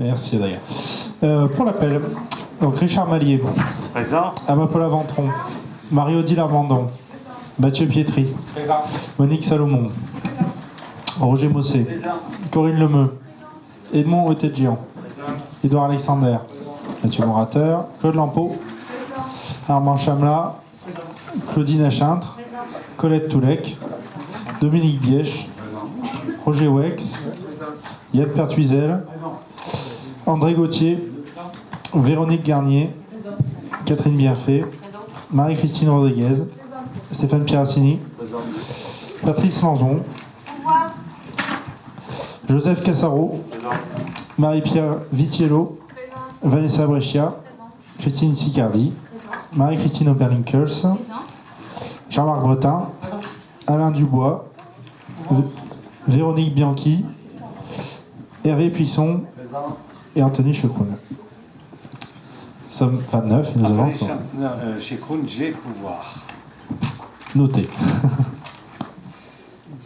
Merci Adrien. Pour l'appel, donc Richard Mallier. Présent. Amapola Ventron. Mario-Odile Armandon. Mathieu Pietri. Présent. Monique Salomon. Présent. Roger Mossé. Présent. Corinne Lemeux. Edmond Otetjian. Édouard Alexander. Mathieu Morateur. Claude Lampeau. Armand Chamla. Claudine Achintre. Colette Toulec. Dominique Bièche. Roger Wex. Yann Pertuizel. André Gauthier. Véronique Garnier. Catherine Bienfait. Marie-Christine Rodriguez. Stéphane Pierassini. Patrice Lanzon. Joseph Cassaro. Marie-Pierre Vitiello. Vanessa Brescia. Christine Sicardi. Marie-Christine Oberlinkels. Jean-Marc Bretin. Alain Dubois. Véronique Bianchi. Hervé Puisson. Et Anthony Checoun. Somme 29, nous avons Chez Kroon, j'ai pouvoir. noté.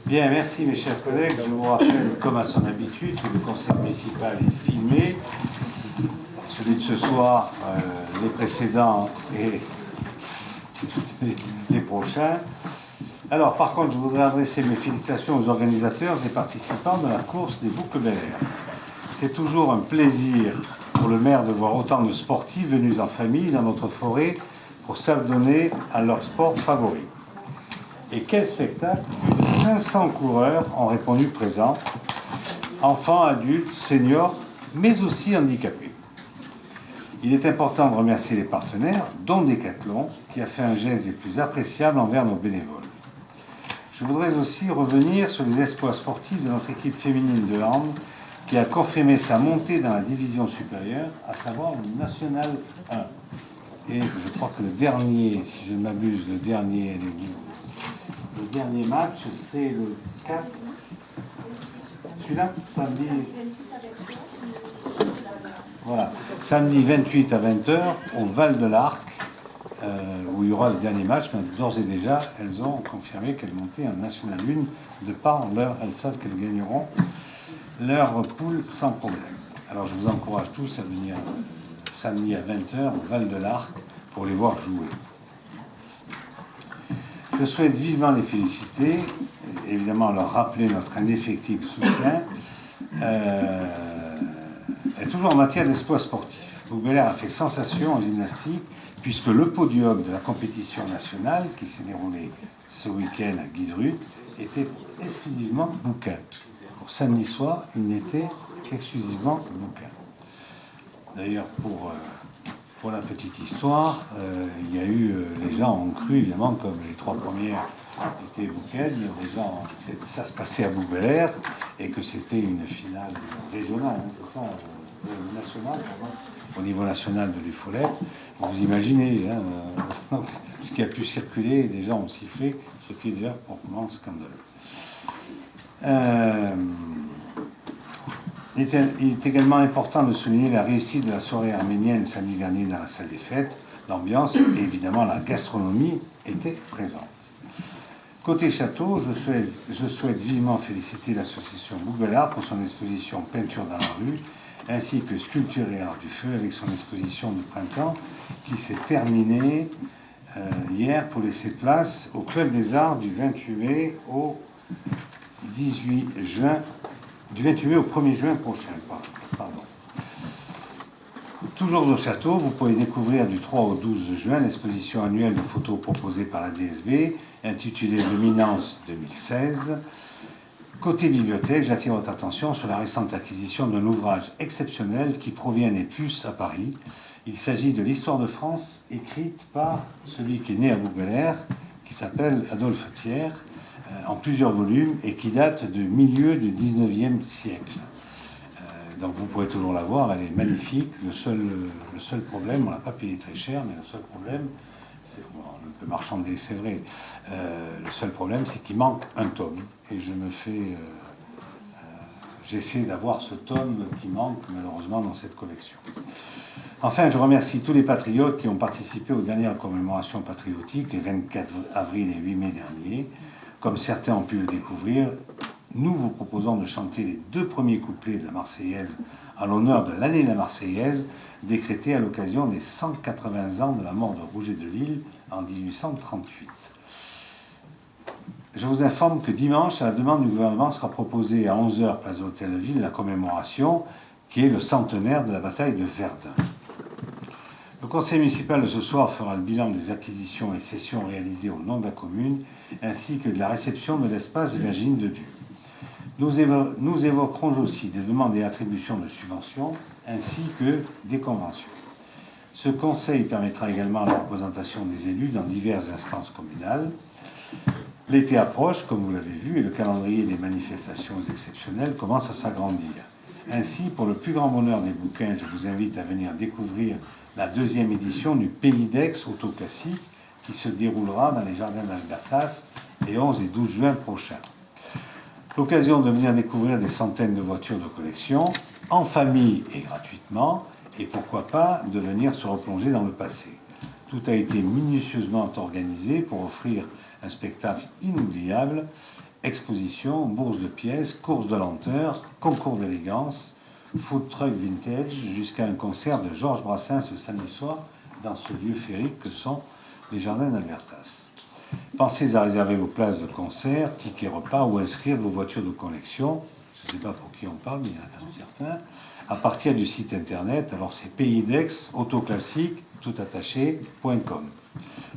Bien, merci mes chers collègues. Je vous rappelle, comme à son habitude, que le conseil municipal est filmé. Celui de ce soir, les précédents et les prochains. Alors, par contre, je voudrais adresser mes félicitations aux organisateurs et participants de la course des boucles Bel Air. C'est toujours un plaisir pour le maire de voir autant de sportifs venus en famille dans notre forêt pour s'adonner à leur sport favori. Et quel spectacle! Plus de 500 coureurs ont répondu présents, enfants, adultes, seniors, mais aussi handicapés. Il est important de remercier les partenaires, dont Decathlon, qui a fait un geste des plus appréciables envers nos bénévoles. Je voudrais aussi revenir sur les exploits sportifs de notre équipe féminine de hand, qui a confirmé sa montée dans la division supérieure, à savoir le National 1. Et je crois que le dernier, si je ne m'abuse, le dernier match, c'est le 4. Celui-là, samedi. Voilà, samedi 28 à 20h au Val de l'Arc, où il y aura le dernier match, mais d'ores et déjà, elles ont confirmé qu'elles montaient en National 1 de par elles savent qu'elles gagneront leur poule sans problème. Alors je vous encourage tous à venir samedi à 20h au Val de l'Arc pour les voir jouer. Je souhaite vivement les féliciter, évidemment leur rappeler notre indéfectible soutien, et toujours en matière d'exploit sportif. Boucles Bel Air a fait sensation en gymnastique, puisque le podium de la compétition nationale, qui s'est déroulé ce week-end à Guidrup, était exclusivement bouquin. Pour samedi soir, il n'était qu'exclusivement bouquin. D'ailleurs, pour la petite histoire, il y a eu, les gens ont cru, évidemment, comme les trois premières étaient bouquin, les gens, ça se passait à Boucles Bel Air, et que c'était une finale régionale, hein, c'est ça, nationale, au niveau national de l'UFOLET. Vous imaginez hein, ce qui a pu circuler, les gens ont sifflé, ce qui est déjà proprement scandaleux. Il est également important de souligner la réussite de la soirée arménienne samedi dernier dans la salle des fêtes. L'ambiance et évidemment la gastronomie étaient présentes. Côté château, je souhaite vivement féliciter l'association Boucles Bel Air pour son exposition Peinture dans la rue, ainsi que Sculpture et Art du Feu avec son exposition de printemps qui s'est terminée hier pour laisser place au Club des Arts du 28 mai au 18 juin, du 28 mai au 1er juin prochain. Pardon. Toujours au château, vous pouvez découvrir du 3 au 12 juin l'exposition annuelle de photos proposée par la DSV, intitulée Luminance 2016. Côté bibliothèque, j'attire votre attention sur la récente acquisition d'un ouvrage exceptionnel qui provient des Puces à Paris. Il s'agit de l'histoire de France écrite par celui qui est né à Boucles Bel Air, qui s'appelle Adolphe Thiers, en plusieurs volumes et qui date du milieu du 19e siècle. Donc vous pourrez toujours la voir, elle est magnifique. Le seul problème, on l'a pas payé très cher, mais le seul problème, c'est on peut marchander, c'est vrai. Le seul problème, c'est qu'il manque un tome. Et j'essaie d'avoir ce tome qui manque malheureusement dans cette collection. Enfin, je remercie tous les patriotes qui ont participé aux dernières commémorations patriotiques, les 24 avril et 8 mai dernier. Comme certains ont pu le découvrir, nous vous proposons de chanter les deux premiers couplets de la Marseillaise en l'honneur de l'année de la Marseillaise, décrétée à l'occasion des 180 ans de la mort de Rouget de Lille en 1838. Je vous informe que dimanche, à la demande du gouvernement, sera proposée à 11 h, place de l'Hôtel-Ville, la commémoration qui est le centenaire de la bataille de Verdun. Le conseil municipal de ce soir fera le bilan des acquisitions et cessions réalisées au nom de la commune, ainsi que de la réception de l'espace Virginie de Dieu. Nous évoquerons aussi des demandes et attributions de subventions, ainsi que des conventions. Ce conseil permettra également la représentation des élus dans diverses instances communales. L'été approche, comme vous l'avez vu, et le calendrier des manifestations exceptionnelles commence à s'agrandir. Ainsi, pour le plus grand bonheur des bouquins, je vous invite à venir découvrir la 2e édition du Pays d'Aix Autoclassique qui se déroulera dans les jardins d'Albertas les 11 et 12 juin prochains. L'occasion de venir découvrir des centaines de voitures de collection en famille et gratuitement, et pourquoi pas de venir se replonger dans le passé. Tout a été minutieusement organisé pour offrir un spectacle inoubliable, exposition, bourse de pièces, course de lenteur, concours d'élégance, food truck vintage, jusqu'à un concert de Georges Brassens ce samedi soir dans ce lieu féerique que sont les jardins d'Albertas. Pensez à réserver vos places de concert, tickets repas ou inscrire vos voitures de collection, je ne sais pas pour qui on parle, mais il y en a certains, à partir du site internet, alors c'est Pays d'Aix, autoclassique, tout attaché.com.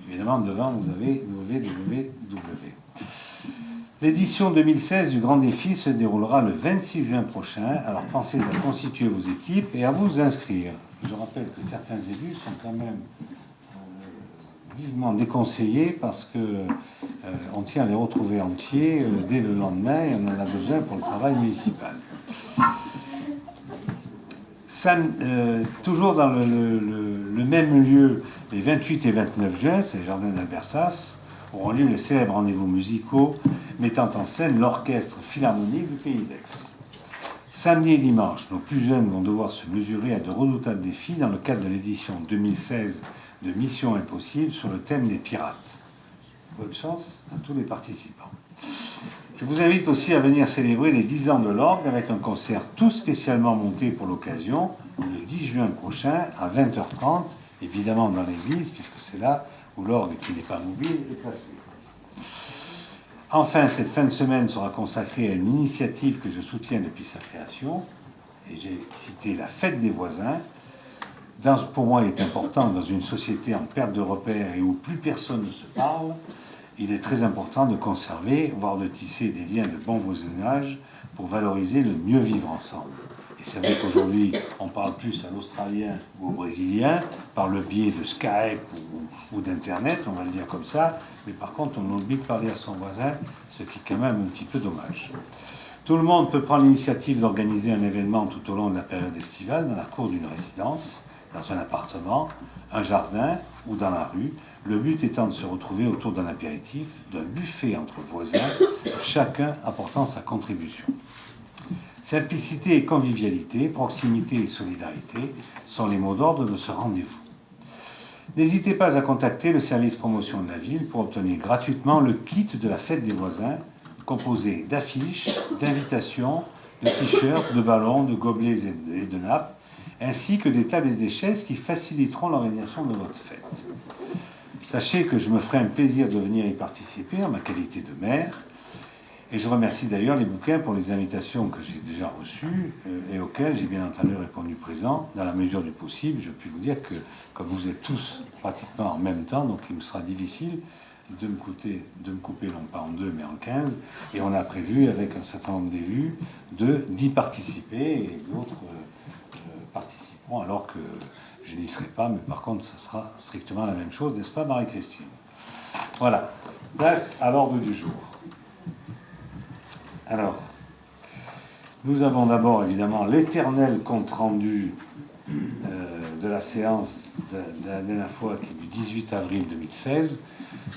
Évidemment, devant, vous avez www. L'édition 2016 du Grand Défi se déroulera le 26 juin prochain, alors pensez à constituer vos équipes et à vous inscrire. Je rappelle que certains élus sont quand même vivement déconseillés parce que on tient à les retrouver entiers dès le lendemain et on en a besoin pour le travail municipal. Toujours dans le même lieu, les 28 et 29 juin, c'est les jardins d'Albertas, auront lieu les célèbres rendez-vous musicaux mettant en scène l'orchestre philharmonique du Pays d'Aix. Samedi et dimanche, nos plus jeunes vont devoir se mesurer à de redoutables défis dans le cadre de l'édition 2016 de Mission Impossible sur le thème des pirates. Bonne chance à tous les participants. Je vous invite aussi à venir célébrer les 10 ans de l'orgue avec un concert tout spécialement monté pour l'occasion, le 10 juin prochain à 20h30, évidemment dans l'église, puisque c'est là où l'orgue, qui n'est pas mobile, est placé. Enfin, cette fin de semaine sera consacrée à une initiative que je soutiens depuis sa création, et j'ai cité la fête des voisins. Pour moi, il est important, dans une société en perte de repères et où plus personne ne se parle, il est très important de conserver, voire de tisser des liens de bon voisinage pour valoriser le mieux vivre ensemble. Et c'est vrai qu'aujourd'hui, on parle plus à l'Australien ou au Brésilien par le biais de Skype ou d'Internet, on va le dire comme ça, mais par contre, on oublie de parler à son voisin, ce qui est quand même un petit peu dommage. Tout le monde peut prendre l'initiative d'organiser un événement tout au long de la période estivale dans la cour d'une résidence, dans un appartement, un jardin ou dans la rue, le but étant de se retrouver autour d'un apéritif, d'un buffet entre voisins, chacun apportant sa contribution. Simplicité et convivialité, proximité et solidarité sont les mots d'ordre de ce rendez-vous. N'hésitez pas à contacter le service promotion de la ville pour obtenir gratuitement le kit de la fête des voisins, composé d'affiches, d'invitations, de t-shirts, de ballons, de gobelets et de nappes, ainsi que des tables et des chaises qui faciliteront l'organisation de votre fête. Sachez que je me ferai un plaisir de venir y participer en ma qualité de maire, et je remercie d'ailleurs les bouquins pour les invitations que j'ai déjà reçues et auxquelles j'ai bien entendu répondu présent dans la mesure du possible. Je puis vous dire que, comme vous êtes tous pratiquement en même temps, donc il me sera difficile de me couper non pas en 2 mais en 15, et on a prévu avec un certain nombre d'élus d'y participer, et d'autres participeront alors que je n'y serai pas, mais par contre ça sera strictement la même chose, n'est-ce pas Marie-Christine? Voilà, place à l'ordre du jour. Alors, nous avons d'abord évidemment l'éternel compte-rendu de la séance de la dernière fois, qui est du 18 avril 2016.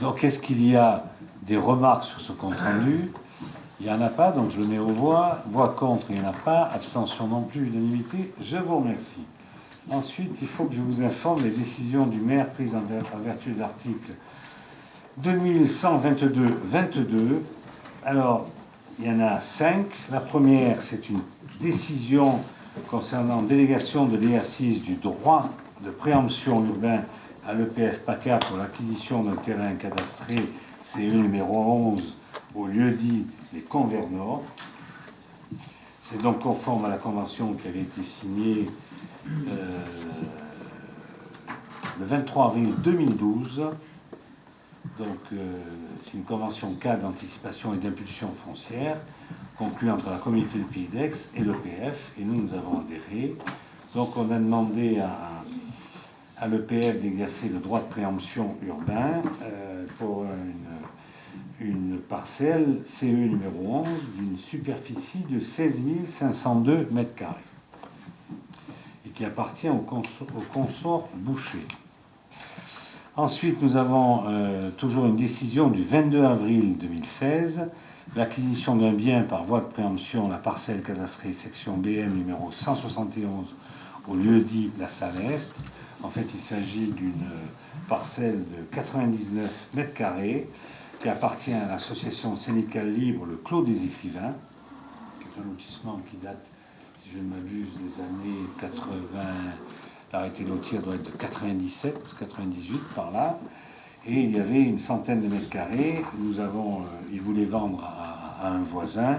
Donc, est-ce qu'il y a des remarques sur ce compte-rendu? Il n'y en a pas, donc je le mets aux voix. Voix contre, il n'y en a pas. Abstention non plus, unanimité. Je vous remercie. Ensuite, il faut que je vous informe des décisions du maire prises en vertu de l'article 2122. Alors, il y en a 5. La première, c'est une décision concernant délégation de l'exercice du droit de préemption urbain à l'EPF PACA pour l'acquisition d'un terrain cadastré CE numéro 11 au lieu-dit les Convers Nord. C'est donc conforme à la convention qui avait été signée le 23 avril 2012. Donc, c'est une convention cadre d'anticipation et d'impulsion foncière conclue entre la communauté du Pays d'Aix et l'EPF, et nous avons adhéré. Donc, on a demandé à l'EPF d'exercer le droit de préemption urbain pour une parcelle CE numéro 11 d'une superficie de 16 502 m² et qui appartient au consort Boucher. Ensuite, nous avons toujours une décision du 22 avril 2016, l'acquisition d'un bien par voie de préemption, la parcelle cadastrée section BM numéro 171 au lieu-dit la Salle Est. En fait, il s'agit d'une parcelle de 99 m² qui appartient à l'association syndicale libre Le Clos des Écrivains, qui est un lotissement qui date, si je ne m'abuse, des années 80. L'arrêté lotier doit être de 97, 98 par là. Et il y avait une centaine de mètres carrés. Ils voulaient vendre à un voisin.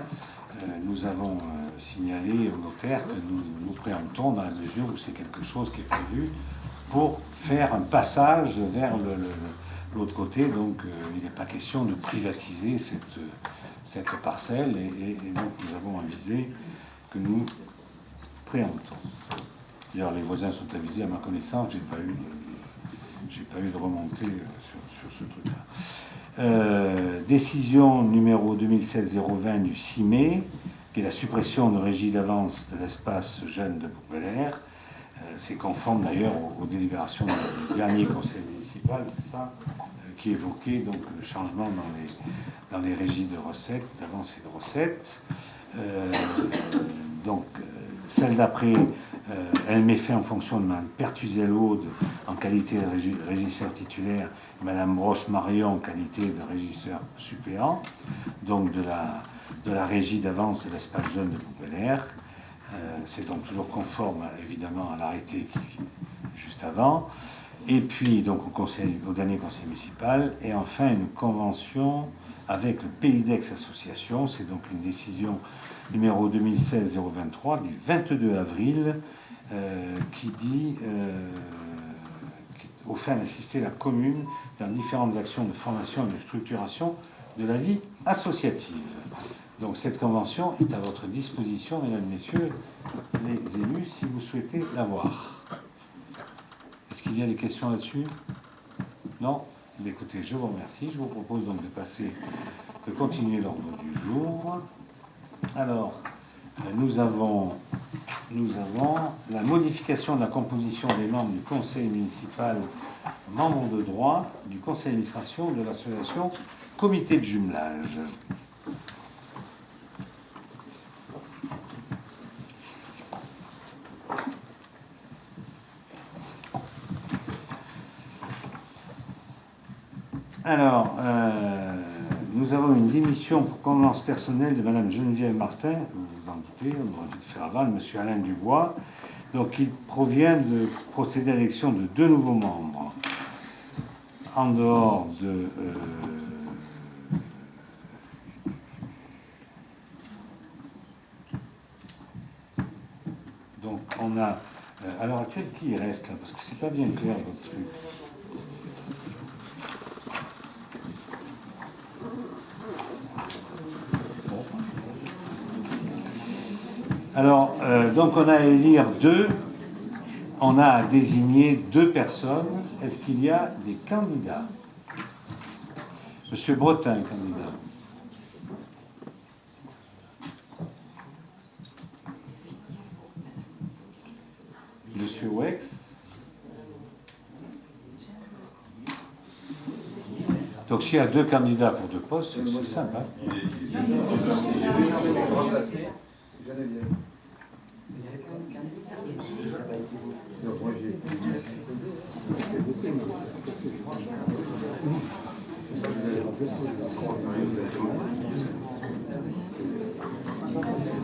Nous avons signalé au notaire que nous préemptons dans la mesure où c'est quelque chose qui est prévu pour faire un passage vers l'autre côté. Donc il n'est pas question de privatiser cette parcelle. Et donc nous avons avisé que nous préemptons. D'ailleurs, les voisins sont avisés, à ma connaissance, j'ai pas eu de remontée sur ce truc-là. Décision numéro 2016-020 du 6 mai, qui est la suppression de régie d'avance de l'espace jeune de Bourg-Belair. C'est conforme d'ailleurs aux délibérations du dernier conseil municipal, c'est ça, qui évoquait donc le changement dans les régies de recettes, d'avance et de recettes. Donc, celle d'après, elle met fin en fonction de Mme Pertuzel-Aude en qualité de régisseur titulaire, et Mme Broche-Marion en qualité de régisseur suppléant, donc de la régie d'avance de l'espace jeune de Bourg-Belair. C'est donc toujours conforme, évidemment, à l'arrêté juste avant. Et puis, donc, au dernier conseil municipal. Et enfin, une convention avec le Pays d'Aix Association. C'est donc une décision numéro 2016-023 du 22 avril qui dit au fin d'assister la commune dans différentes actions de formation et de structuration de la vie associative. Donc cette convention est à votre disposition, mesdames, messieurs les élus, si vous souhaitez la voir. Est-ce qu'il y a des questions là-dessus? Non? Écoutez, je vous remercie. Je vous propose donc de continuer l'ordre du jour. Alors, nous avons la modification de la composition des membres du conseil municipal, membres de droit du conseil d'administration de l'association Comité de jumelage. Alors, nous avons une démission pour convenance personnelle de Madame Geneviève Martin, vous vous en doutez, on aurait dû le faire avant, de Monsieur Alain Dubois. Donc, il provient de procéder à l'élection de 2 nouveaux membres. En dehors de... donc, on a... à l'heure actuelle, qui reste là? Parce que c'est pas bien clair, votre truc. Alors, donc on a à élire 2, on a à désigner 2 personnes. Est-ce qu'il y a des candidats? Monsieur Bretin, candidat. Monsieur Wex. Donc s'il y a 2 candidats pour 2 postes, c'est simple. Hein.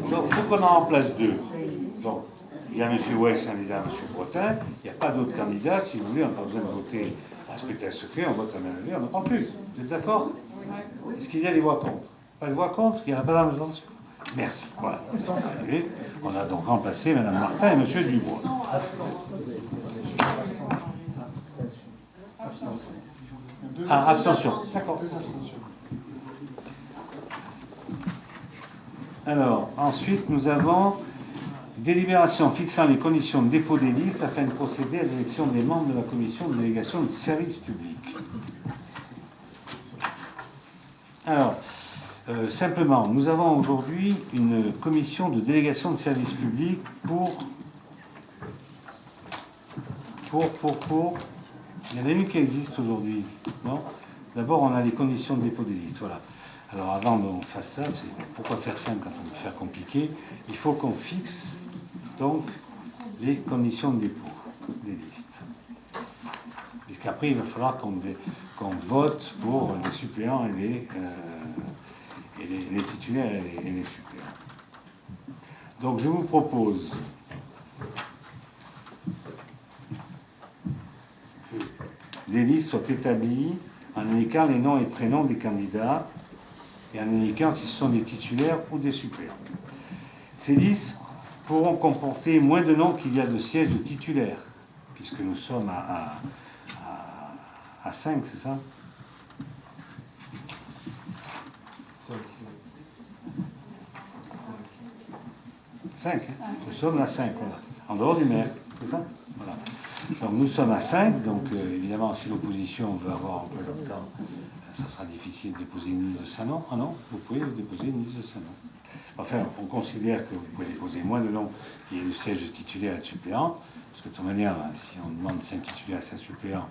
Donc il faut qu'on en remplace 2. Donc Il y a M. Weiss, candidat, M. Bretin. Il n'y a pas d'autres candidats. Si vous voulez, on n'a pas besoin de voter à scrutin secret. On vote à main levée, on n'en parle plus. Vous êtes d'accord? Est-ce qu'il y a des voix contre? Pas de voix contre? Il n'y en a pas dans l'abstention? Merci. Voilà. On a donc remplacé Mme Martin et M. Dubois. Ah, abstention. D'accord. Alors, ensuite, nous avons délibération fixant les conditions de dépôt des listes afin de procéder à l'élection des membres de la commission de délégation de service public. Alors, simplement, nous avons aujourd'hui une commission de délégation de service public pour... Il y en a une qui existe aujourd'hui, non? D'abord, on a les conditions de dépôt des listes, voilà. Alors, avant qu'on fasse ça, c'est pourquoi faire simple quand on veut faire compliqué? Il faut qu'on fixe, donc, les conditions de dépôt des listes. Puisqu'après, il va falloir qu'on vote pour les suppléants et les titulaires et les suppléants. Donc, je vous propose que les listes soient établies en indiquant les noms et prénoms des candidats et en indiquant si ce sont des titulaires ou des suppléants. Ces listes pourront comporter moins de noms qu'il y a de sièges de titulaires, puisque nous sommes à 5, c'est ça? 5, nous sommes à 5, voilà. En dehors du maire, c'est ça? Voilà. Donc nous sommes à 5, donc évidemment si l'opposition veut avoir un peu de temps, ça sera difficile de déposer une liste de sa nom. Ah non, vous pouvez déposer une liste de sa nom. Enfin, on considère que vous pouvez déposer moins de noms qu'il y ait le siège de titulaire et de suppléant, parce que de toute manière, si on demande 5 titulaires et 5 suppléants,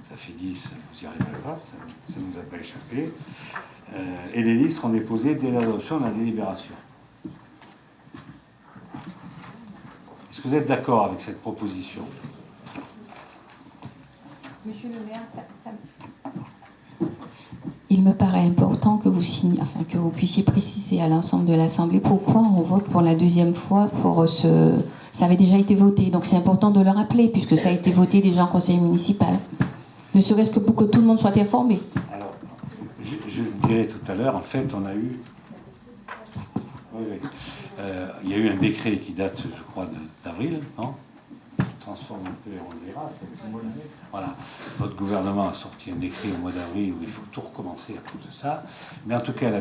ça fait 10, vous n'y arriverez pas, ça ne nous a pas échappé. Et les listes seront déposées dès l'adoption de la délibération. Est-ce que vous êtes d'accord avec cette proposition? Monsieur le maire, Il me paraît important que vous signiez, enfin que vous puissiez préciser à l'ensemble de l'Assemblée pourquoi on vote pour la deuxième fois pour ce. Ça avait déjà été voté, donc c'est important de le rappeler puisque ça a été voté déjà en conseil municipal. Ne serait-ce que pour que tout le monde soit informé. Alors, je le dirai tout à l'heure, en fait, on a eu... Oui. Il y a eu un décret qui date, je crois, d'avril, non? Transforme un peu et on verra. Voilà. Votre gouvernement a sorti un décret au mois d'avril où il faut tout recommencer à cause de ça. Mais en tout cas,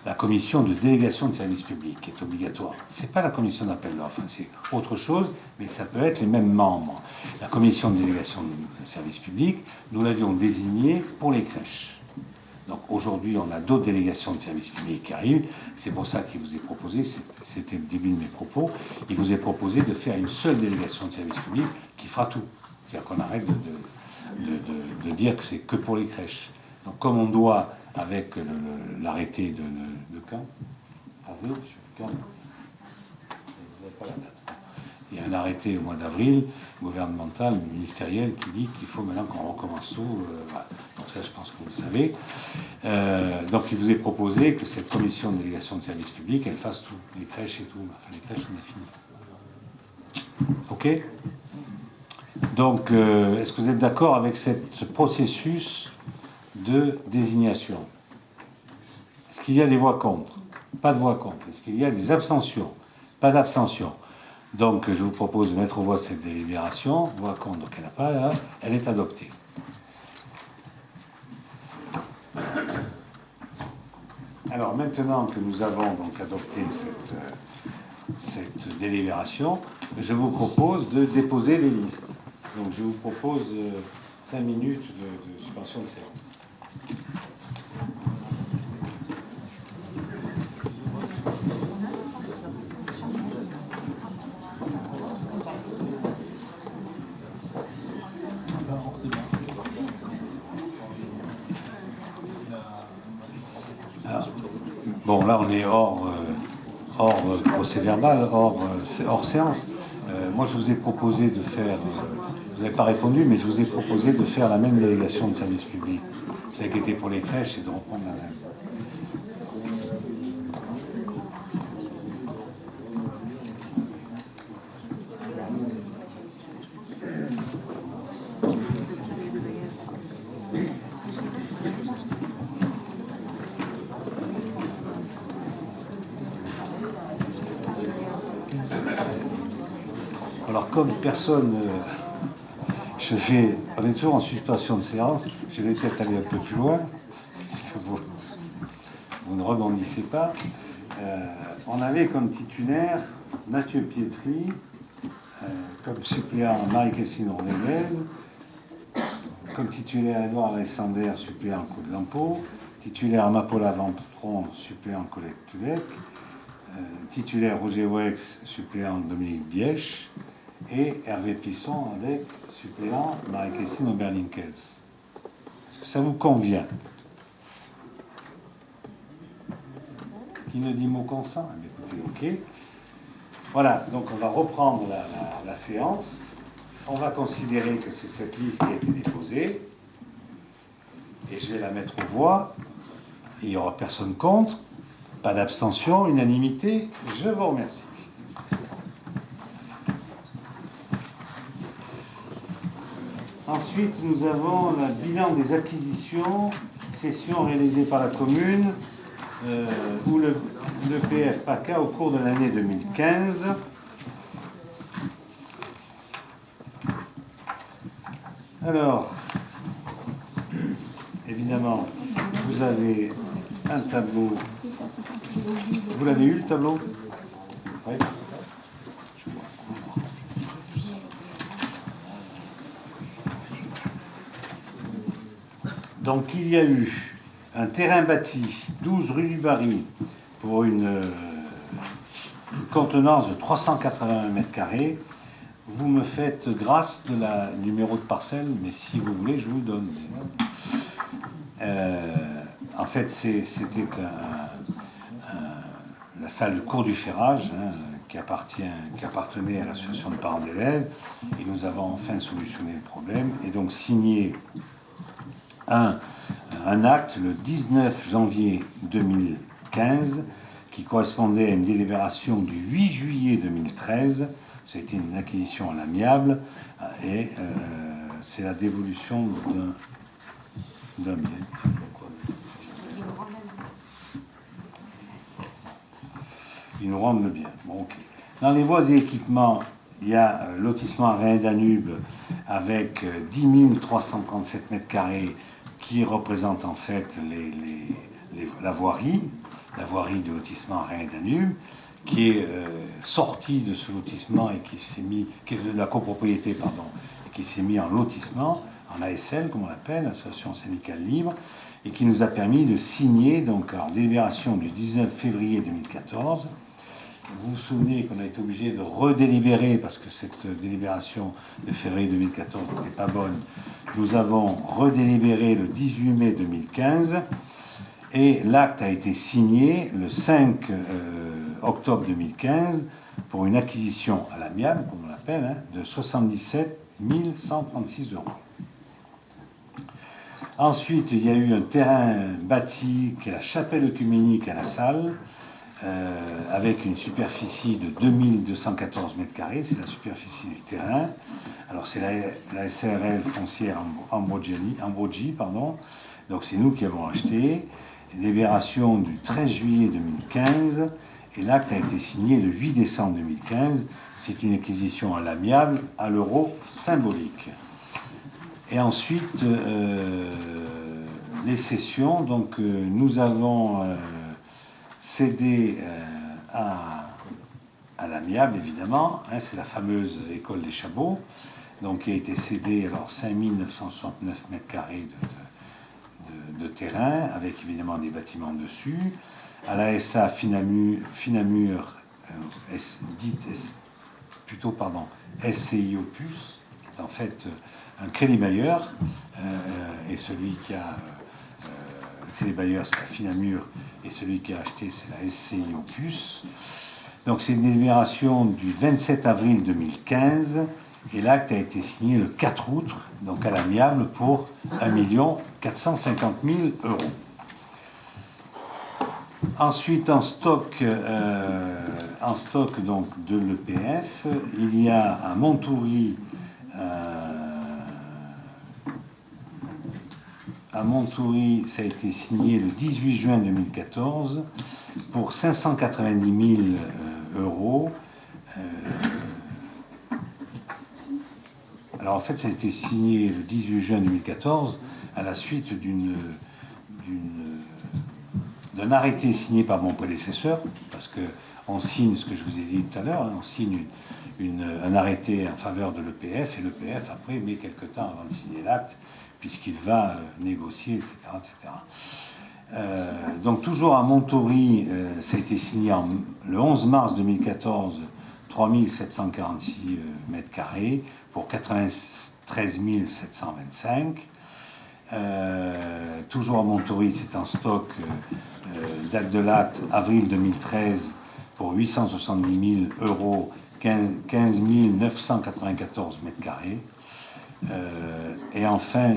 la commission de délégation de service public qui est obligatoire. C'est pas la commission d'appel d'offres, c'est autre chose, mais ça peut être les mêmes membres. La commission de délégation de service public, nous l'avions désignée pour les crèches. Donc aujourd'hui, on a d'autres délégations de services publics qui arrivent. C'est pour ça qu'il vous est proposé, c'était le début de mes propos, il vous est proposé de faire une seule délégation de services publics qui fera tout. C'est-à-dire qu'on arrête de dire que c'est que pour les crèches. Donc comme on doit, avec l'arrêté de quand? Avril, je sais plus quand. Vous n'avez pas la date. Il y a un arrêté au mois d'avril, gouvernemental, ministériel, qui dit qu'il faut maintenant qu'on recommence tout. Voilà. Donc ça, je pense que vous le savez. Donc il vous est proposé que cette commission de délégation de service public, elle fasse tout, les crèches et tout. Enfin, les crèches, on a fini. OK? Donc, est-ce que vous êtes d'accord avec ce processus de désignation? Est-ce qu'il y a des voix contre? Pas de voix contre. Est-ce qu'il y a des abstentions? Pas d'abstention. Donc, je vous propose de mettre au vote cette délibération. Voix contre, donc elle n'a pas là. Elle est adoptée. Alors, maintenant que nous avons donc adopté cette délibération, je vous propose de déposer les listes. Donc, je vous propose 5 minutes de suspension de séance. Bon, là, on est hors procès-verbal, hors séance. Moi, je vous ai proposé de faire... vous n'avez pas répondu, mais je vous ai proposé de faire la même délégation de service public. Celle qui était pour les crèches, et de reprendre la même. Alors comme personne, on est toujours en suspension de séance, je vais peut-être aller un peu plus loin, si vous ne rebondissez pas. On avait comme titulaire Mathieu Pietri, comme suppléant Marie-Christine Rodriguez, comme titulaire Edouard Alexander, suppléant Coup de Lampeau, titulaire Mapola Ventron, suppléant Colette Tulec, titulaire Roger Wex, suppléant Dominique Bièche, et Hervé Pisson avec suppléant Marie-Christine Oberlinkels. Est-ce que ça vous convient? Qui ne dit mot consent? Écoutez, ok. Voilà, donc on va reprendre la séance. On va considérer que c'est cette liste qui a été déposée. Et je vais la mettre aux voix. Et il n'y aura personne contre. Pas d'abstention, unanimité. Je vous remercie. Ensuite, nous avons le bilan des acquisitions, cessions réalisées par la commune ou le PF PACA au cours de l'année 2015. Alors, évidemment, vous avez un tableau. Vous l'avez eu, le tableau? Oui. Donc, il y a eu un terrain bâti, 12 rue du Barry, pour une contenance de 381 mètres carrés. Vous me faites grâce de la numéro de parcelle, mais si vous voulez, je vous le donne. En fait, c'était la salle de cours du ferrage, qui appartenait à l'association de parents d'élèves, et nous avons enfin solutionné le problème, et donc signé un acte le 19 janvier 2015 qui correspondait à une délibération du 8 juillet 2013. Ça a été une acquisition à l'amiable et c'est la dévolution d'un bien. Ils nous rendent le bien. Bon, ok. Dans les voies et équipements, il y a lotissement Rhin Danube avec 10 337 mètres carrés qui représente en fait la voirie du lotissement Rhin Danube, qui est sortie de ce lotissement et qui est de la copropriété, pardon, et qui s'est mis en lotissement, en ASL, comme on l'appelle, Association syndicale libre, et qui nous a permis de signer, donc en délibération du 19 février 2014. Vous vous souvenez qu'on a été obligé de redélibérer parce que cette délibération de février 2014 n'était pas bonne. Nous avons redélibéré le 18 mai 2015 et l'acte a été signé le 5 octobre 2015 pour une acquisition à l'amiable, comme on l'appelle, de 77 136 euros. Ensuite, il y a eu un terrain bâti qui est la chapelle œcuménique à la salle, avec une superficie de 2214 mètres carrés, c'est la superficie du terrain. Alors c'est la SARL foncière Ambrogi, pardon. Donc c'est nous qui avons acheté. Libération du 13 juillet 2015 et l'acte a été signé le 8 décembre 2015. C'est une acquisition à l'amiable, à l'euro symbolique. Et ensuite, les cessions. Donc nous avons cédé à l'amiable, évidemment, c'est la fameuse école des Chabots, donc qui a été cédée, alors 5 969 mètres carrés de terrain, avec évidemment des bâtiments dessus, à la SA Finamur, SCI Opus, qui est en fait un crédit bailleur, et celui qui a le crédit bailleur, c'est la Finamur, et celui qui a acheté, c'est la SCI Opus. Donc c'est une délibération du 27 avril 2015, et l'acte a été signé le 4 août, donc à l'amiable, pour 1 450 000 euros. Ensuite, en stock donc, de l'EPF, il y a à Montoury, ça a été signé le 18 juin 2014 pour 590 000 euros. Alors en fait, ça a été signé le 18 juin 2014 à la suite d'un arrêté signé par mon prédécesseur, parce qu'on signe, ce que je vous ai dit tout à l'heure, hein, on signe un arrêté en faveur de l'EPF, et l'EPF après met quelques temps avant de signer l'acte, puisqu'il va négocier, etc. Donc toujours à Montory, ça a été signé le 11 mars 2014, 3746 mètres carrés pour 93 725. Toujours à Montory, c'est en stock, date de l'acte avril 2013 pour 870 000 euros, 15 994 mètres carrés. Et enfin,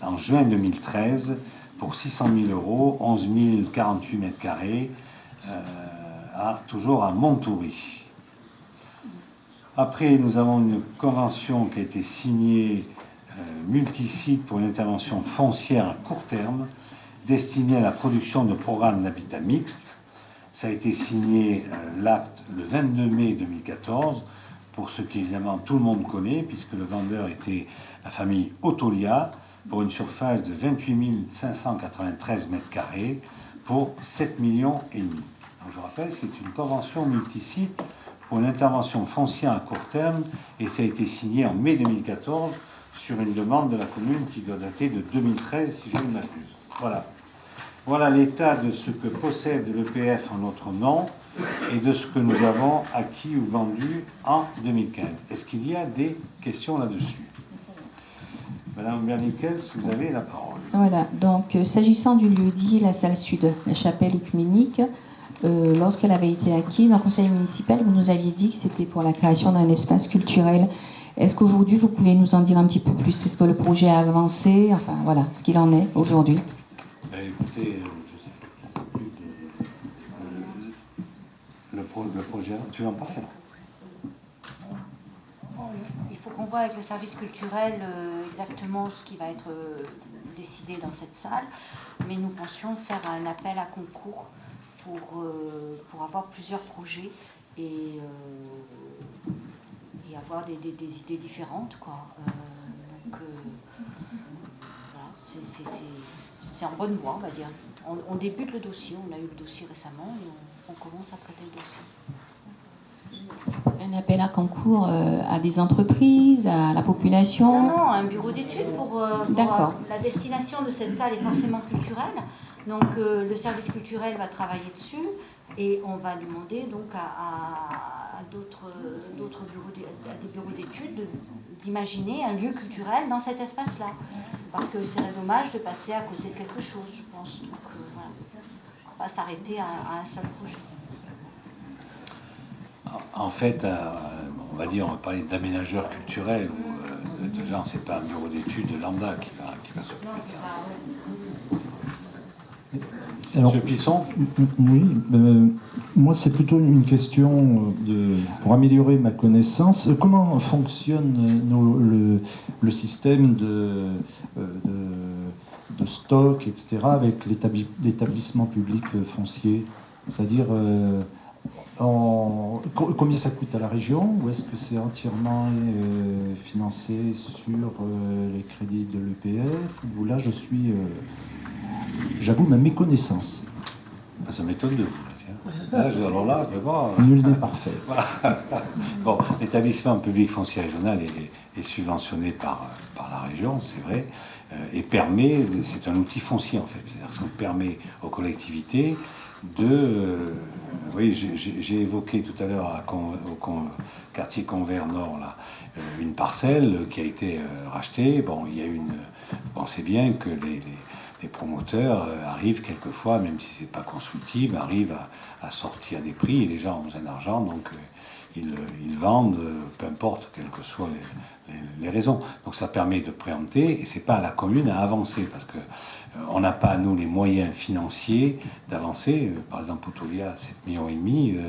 en juin 2013, pour 600 000 euros, 11 048 mètres carrés, toujours à Montory. Après, nous avons une convention qui a été signée multisite pour une intervention foncière à court terme destinée à la production de programmes d'habitat mixte. Ça a été signé l'acte le 22 mai 2014, pour ce qu'évidemment tout le monde connaît, puisque le vendeur était la famille Otolia, pour une surface de 28 593 mètres carrés pour 7,5 millions. Donc, je rappelle, c'est une convention multisite pour une intervention foncière à court terme, et ça a été signé en mai 2014 sur une demande de la commune qui doit dater de 2013, si je ne m'abuse. Voilà. Voilà l'état de ce que possède l'EPF en notre nom et de ce que nous avons acquis ou vendu en 2015. Est-ce qu'il y a des questions là-dessus? Madame Berniquels, vous avez la parole. Voilà, donc s'agissant du lieu dit, la salle sud, la chapelle œcuménique, lorsqu'elle avait été acquise en conseil municipal, vous nous aviez dit que c'était pour la création d'un espace culturel. Est-ce qu'aujourd'hui, vous pouvez nous en dire un petit peu plus? Est-ce que le projet a avancé? Enfin, voilà, ce qu'il en est aujourd'hui. Écoutez, je sais plus le projet, tu veux en parler? Il faut qu'on voit avec le service culturel exactement ce qui va être décidé dans cette salle, mais nous pensions faire un appel à concours pour avoir plusieurs projets et avoir des idées différentes, quoi. Donc voilà, c'est en bonne voie, on va dire. On débute le dossier, on a eu le dossier récemment et on commence à traiter le dossier. Un appel à concours à des entreprises, à la population? Non, un bureau d'études pour la destination de cette salle est forcément culturelle. Donc le service culturel va travailler dessus et on va demander donc à d'autres bureaux d'études d'imaginer un lieu culturel dans cet espace-là. Parce que ce serait dommage de passer à côté de quelque chose, je pense. Donc voilà, on va pas s'arrêter à un seul projet. En fait, on va dire, on va parler d'aménageur culturel ou de genre, c'est pas un bureau d'études lambda qui va s'occuper de ça. Alors, Monsieur Pisson? oui, moi c'est plutôt une question pour améliorer ma connaissance. Comment fonctionne le système de stock, etc., avec l'établissement public foncier? C'est-à-dire, combien ça coûte à la région, ou est-ce que c'est entièrement financé sur les crédits de l'EPF? Ou là, je suis, j'avoue, ma méconnaissance. Ça m'étonne de vous. Alors là, vraiment, nul n'est parfait. Voilà. Bon, l'établissement public foncier régional est subventionné par la région, c'est vrai, et permet, c'est un outil foncier en fait, c'est-à-dire que ça permet aux collectivités de... oui, j'ai évoqué tout à l'heure au quartier Convert Nord, là, une parcelle qui a été rachetée. Bon, il y a une... Vous pensez bien que les promoteurs arrivent quelquefois, même si c'est pas constructible, arrivent à sortir des prix, et les gens ont besoin d'argent, donc ils vendent, peu importe quelles que soient les raisons. Donc ça permet de préempter, et c'est pas à la commune à avancer, parce que on n'a pas, nous, les moyens financiers d'avancer. Par exemple, Otolia, 7,5 millions,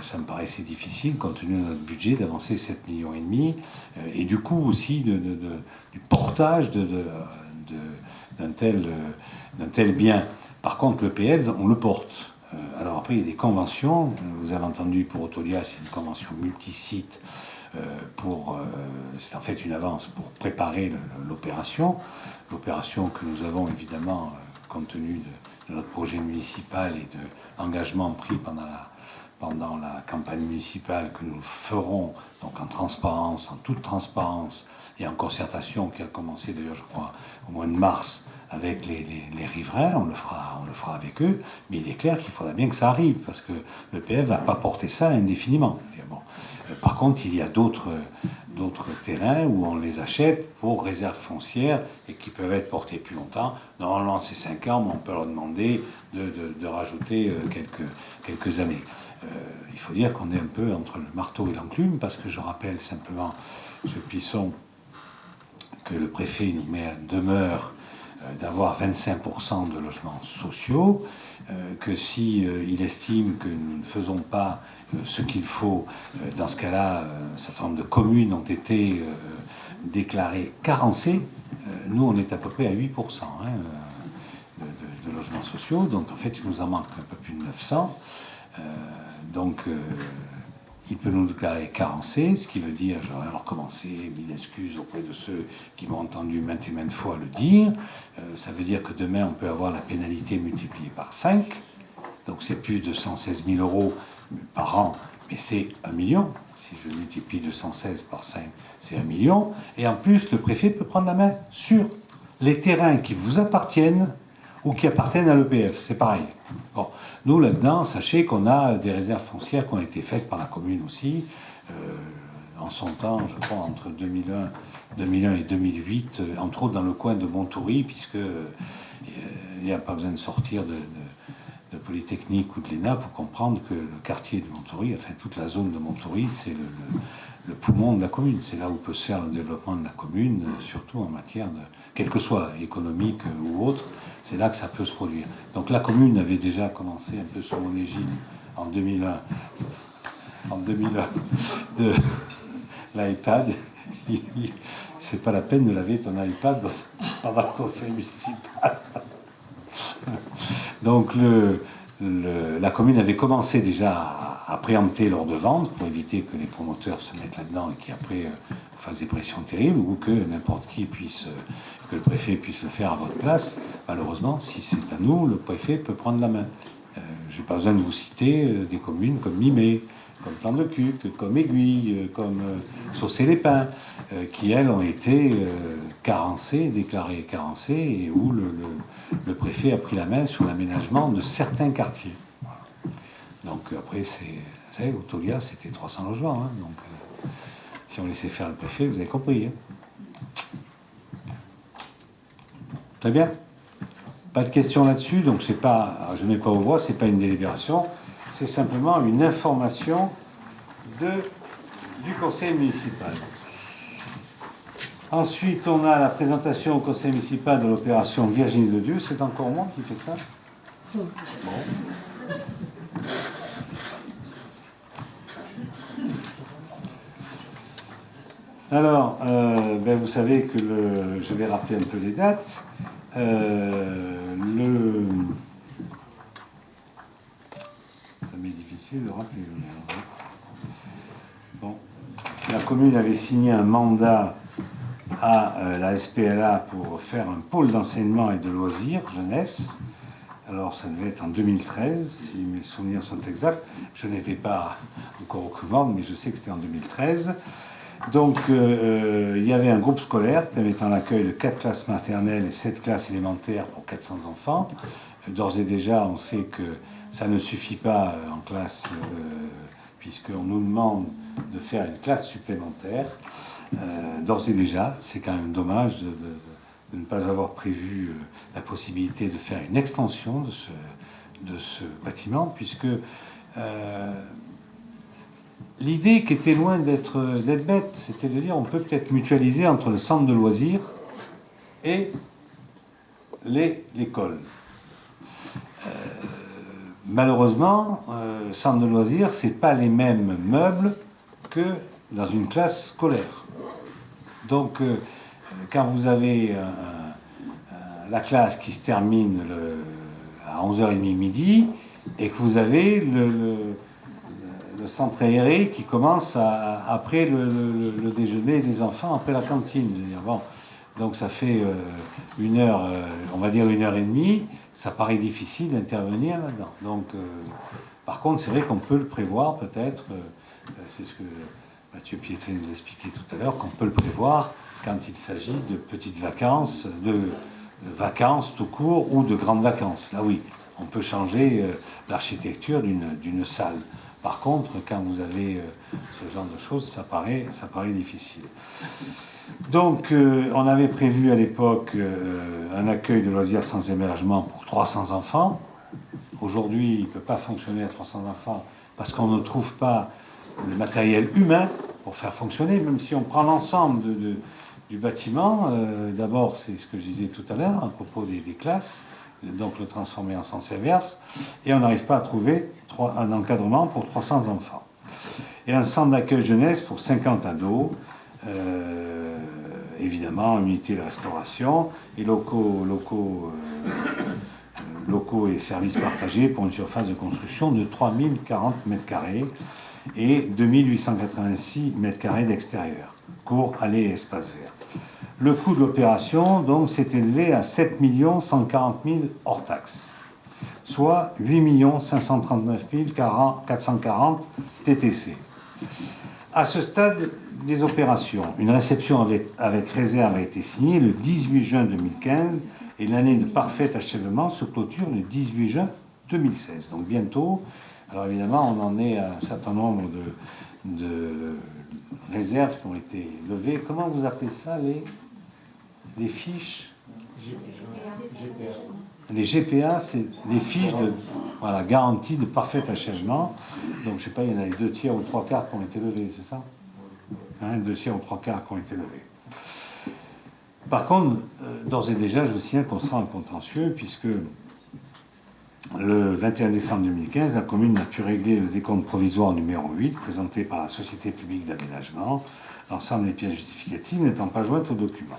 ça me paraissait difficile, compte tenu de notre budget, d'avancer 7,5 millions, et du coup aussi du portage d'un tel bien. Par contre, le PF, on le porte. Alors après, il y a des conventions. Vous avez entendu, pour Otolia, c'est une convention multisite c'est en fait une avance pour préparer l'opération. L'opération que nous avons évidemment, compte tenu de notre projet municipal et de l'engagement pris pendant la campagne municipale que nous ferons donc en transparence, en toute transparence et en concertation qui a commencé d'ailleurs je crois au mois de mars avec les riverains, on le fera avec eux, mais il est clair qu'il faudra bien que ça arrive parce que l'EPF ne va pas porter ça indéfiniment. Et bon. Par contre, il y a d'autres terrains où on les achète pour réserve foncière et qui peuvent être portés plus longtemps. Normalement, c'est 5 ans, mais on peut leur demander de rajouter quelques années. Il faut dire qu'on est un peu entre le marteau et l'enclume, parce que je rappelle simplement, M. Plisson, que le préfet nous met en demeure d'avoir 25% de logements sociaux, que si il estime que nous ne faisons pas ce qu'il faut, dans ce cas-là, un certain nombre de communes ont été déclarées carencées. Nous, on est à peu près à 8% de logements sociaux, donc en fait, il nous en manque un peu plus de 900. Il peut nous déclarer carencés, ce qui veut dire, j'aurais recommencé mille excuses auprès de ceux qui m'ont entendu maintes et maintes fois le dire, ça veut dire que demain on peut avoir la pénalité multipliée par 5, donc c'est plus de 116 000 euros par an, mais c'est 1 million. Si je multiplie 216 par 5, c'est 1 million. Et en plus, le préfet peut prendre la main sur les terrains qui vous appartiennent ou qui appartiennent à l'EPF. C'est pareil. Bon. Nous, là-dedans, sachez qu'on a des réserves foncières qui ont été faites par la commune aussi, en son temps, je crois, entre 2001 et 2008, entre autres dans le coin de Montoury, puisque il n'y a pas besoin de sortir de Polytechnique ou de l'ENA pour comprendre que le quartier de Montoury, enfin toute la zone de Montoury, c'est le poumon de la commune. C'est là où peut se faire le développement de la commune, surtout en matière de, quel que soit économique ou autre, c'est là que ça peut se produire. Donc la commune avait déjà commencé un peu sous mon égide en 2001 de l'iPad. C'est pas la peine de laver ton iPad pendant le conseil municipal. Donc la commune avait commencé déjà à préempter l'ordre de vente pour éviter que les promoteurs se mettent là-dedans et qui après fassent des pressions terribles, ou que n'importe qui puisse, que le préfet puisse le faire à votre place. Malheureusement, si c'est à nous, le préfet peut prendre la main. Je n'ai pas besoin de vous citer des communes comme Mimé, comme Plan de Cuc, comme Aiguille, comme Saucé-les-Pins, qui elles ont été carencées, déclarées carencées, et où le préfet a pris la main sur l'aménagement de certains quartiers. Donc après, vous savez, au Tolia, c'était 300 logements. Hein, donc si on laissait faire le préfet, vous avez compris. Hein. Très bien. Pas de questions là-dessus, donc c'est pas, je ne mets pas aux voix, c'est pas une délibération, c'est simplement une information du conseil municipal. Ensuite, on a la présentation au conseil municipal de l'opération Virginie de Dieu. C'est encore moi qui fais ça? Bon. Alors, vous savez que je vais rappeler un peu les dates. Ça m'est difficile de rappeler. Bon. La commune avait signé un mandat à la SPLA pour faire un pôle d'enseignement et de loisirs jeunesse. Alors ça devait être en 2013, si mes souvenirs sont exacts. Je n'étais pas encore aux commandes, mais je sais que c'était en 2013. Donc il y avait un groupe scolaire permettant l'accueil de 4 classes maternelles et 7 classes élémentaires pour 400 enfants. D'ores et déjà, on sait que ça ne suffit pas en classe, puisqu'on nous demande de faire une classe supplémentaire. D'ores et déjà, c'est quand même dommage de ne pas avoir prévu la possibilité de faire une extension de ce bâtiment, puisque l'idée qui était loin d'être bête, c'était de dire on peut peut-être mutualiser entre le centre de loisirs et l'école. Malheureusement, centre de loisirs, c'est pas les mêmes meubles que dans une classe scolaire. Donc, quand vous avez la classe qui se termine à 11h30 midi et que vous avez le centre aéré qui commence après le déjeuner des enfants, après la cantine. Je veux dire, bon, donc ça fait 1 heure, on va dire 1 heure et demie, ça paraît difficile d'intervenir là-dedans. Donc, par contre, c'est vrai qu'on peut le prévoir peut-être, c'est ce que Mathieu Pietret nous expliquait tout à l'heure, qu'on peut le prévoir quand il s'agit de petites vacances, de vacances tout court ou de grandes vacances. Là oui, on peut changer l'architecture d'une salle. Par contre, quand vous avez ce genre de choses, ça paraît difficile. Donc, on avait prévu à l'époque un accueil de loisirs sans hébergement pour 300 enfants. Aujourd'hui, il ne peut pas fonctionner à 300 enfants parce qu'on ne trouve pas le matériel humain pour faire fonctionner, même si on prend l'ensemble du bâtiment. D'abord, c'est ce que je disais tout à l'heure à propos des classes, donc le transformer en sens inverse, et on n'arrive pas à trouver un encadrement pour 300 enfants. Et un centre d'accueil jeunesse pour 50 ados, évidemment, unité de restauration, et locaux et services partagés pour une surface de construction de 3040 m² et 2886 m² d'extérieur, cours, allées et espaces verts. Le coût de l'opération, donc, s'est élevé à 7 140 000 hors taxes, soit 8 539 440 TTC. À ce stade des opérations, une réception avec réserve a été signée le 18 juin 2015 et l'année de parfait achèvement se clôture le 18 juin 2016. Donc bientôt, alors évidemment, on en est à un certain nombre de réserves qui ont été levées. Comment vous appelez ça, les fiches? Les GPA, c'est les fiches de garantie de parfait achèvement. Donc, je ne sais pas, il y en a les 2 tiers ou 3 quarts qui ont été levés, c'est ça, 2 tiers ou 3 quarts qui ont été levés. Par contre, d'ores et déjà, je vous signale qu'on sera en contentieux, puisque le 21 décembre 2015, la commune n'a pu régler le décompte provisoire numéro 8, présenté par la Société publique d'aménagement, l'ensemble des pièces justificatives n'étant pas jointes au document.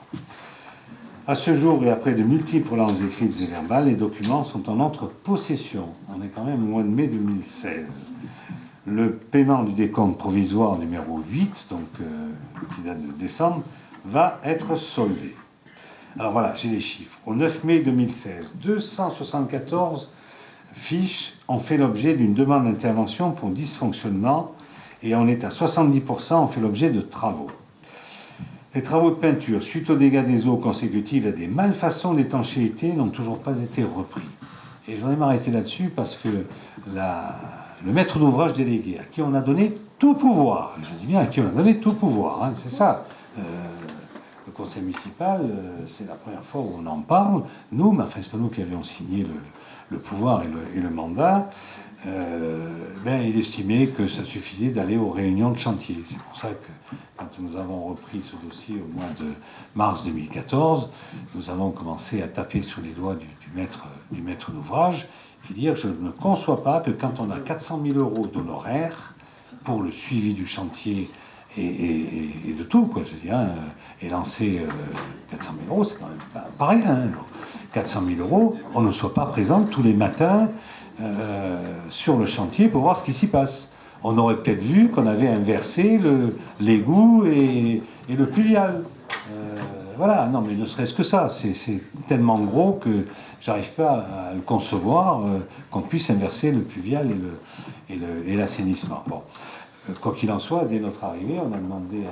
À ce jour, et après de multiples relances écrites et verbales, les documents sont en notre possession. On est quand même au mois de mai 2016. Le paiement du décompte provisoire numéro 8, donc, qui date de décembre, va être soldé. Alors voilà, j'ai les chiffres. Au 9 mai 2016, 274 fiches ont fait l'objet d'une demande d'intervention pour dysfonctionnement et on est à 70% ont fait l'objet de travaux. Les travaux de peinture, suite aux dégâts des eaux consécutives à des malfaçons d'étanchéité, n'ont toujours pas été repris. Et je voudrais m'arrêter là-dessus parce que le maître d'ouvrage délégué, à qui on a donné tout pouvoir, je dis bien à qui on a donné tout pouvoir, hein, c'est ça. Le conseil municipal, c'est la première fois où on en parle. Nous, mais enfin, c'est pas nous qui avions signé le pouvoir et le mandat. Il estimait que ça suffisait d'aller aux réunions de chantier. C'est pour ça que quand nous avons repris ce dossier au mois de mars 2014, nous avons commencé à taper sur les doigts du maître d'ouvrage et dire je ne conçois pas que quand on a 400 000 € d'honoraires pour le suivi du chantier et de tout, quoi, je veux dire, et lancer 400 000 €, c'est quand même pas rien. 400 000 €, on ne soit pas présent tous les matins sur le chantier pour voir ce qui s'y passe. On aurait peut-être vu qu'on avait inversé l'égout et le pluvial. Voilà, non, mais ne serait-ce que ça. C'est tellement gros que j'arrive pas à le concevoir qu'on puisse inverser le pluvial et l'assainissement. Bon. Quoi qu'il en soit, dès notre arrivée, on a demandé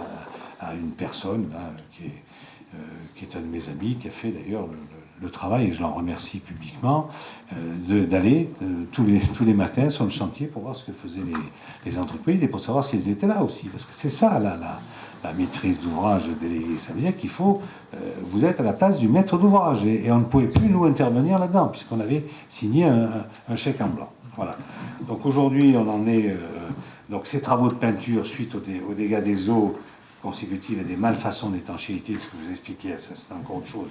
à une personne là, qui est un de mes amis, qui a fait d'ailleurs le travail, et je l'en remercie publiquement, d'aller tous les matins sur le chantier pour voir ce que faisaient les entreprises et pour savoir s'ils étaient là aussi. Parce que c'est ça, la maîtrise d'ouvrage déléguée. Ça veut dire qu'il faut... vous êtes à la place du maître d'ouvrage et on ne pouvait plus nous intervenir là-dedans puisqu'on avait signé un chèque en blanc. Voilà. Donc aujourd'hui, on en est... donc ces travaux de peinture suite aux dégâts des eaux consécutives à des malfaçons d'étanchéité, ce que je vous expliquais, ça c'est encore autre chose,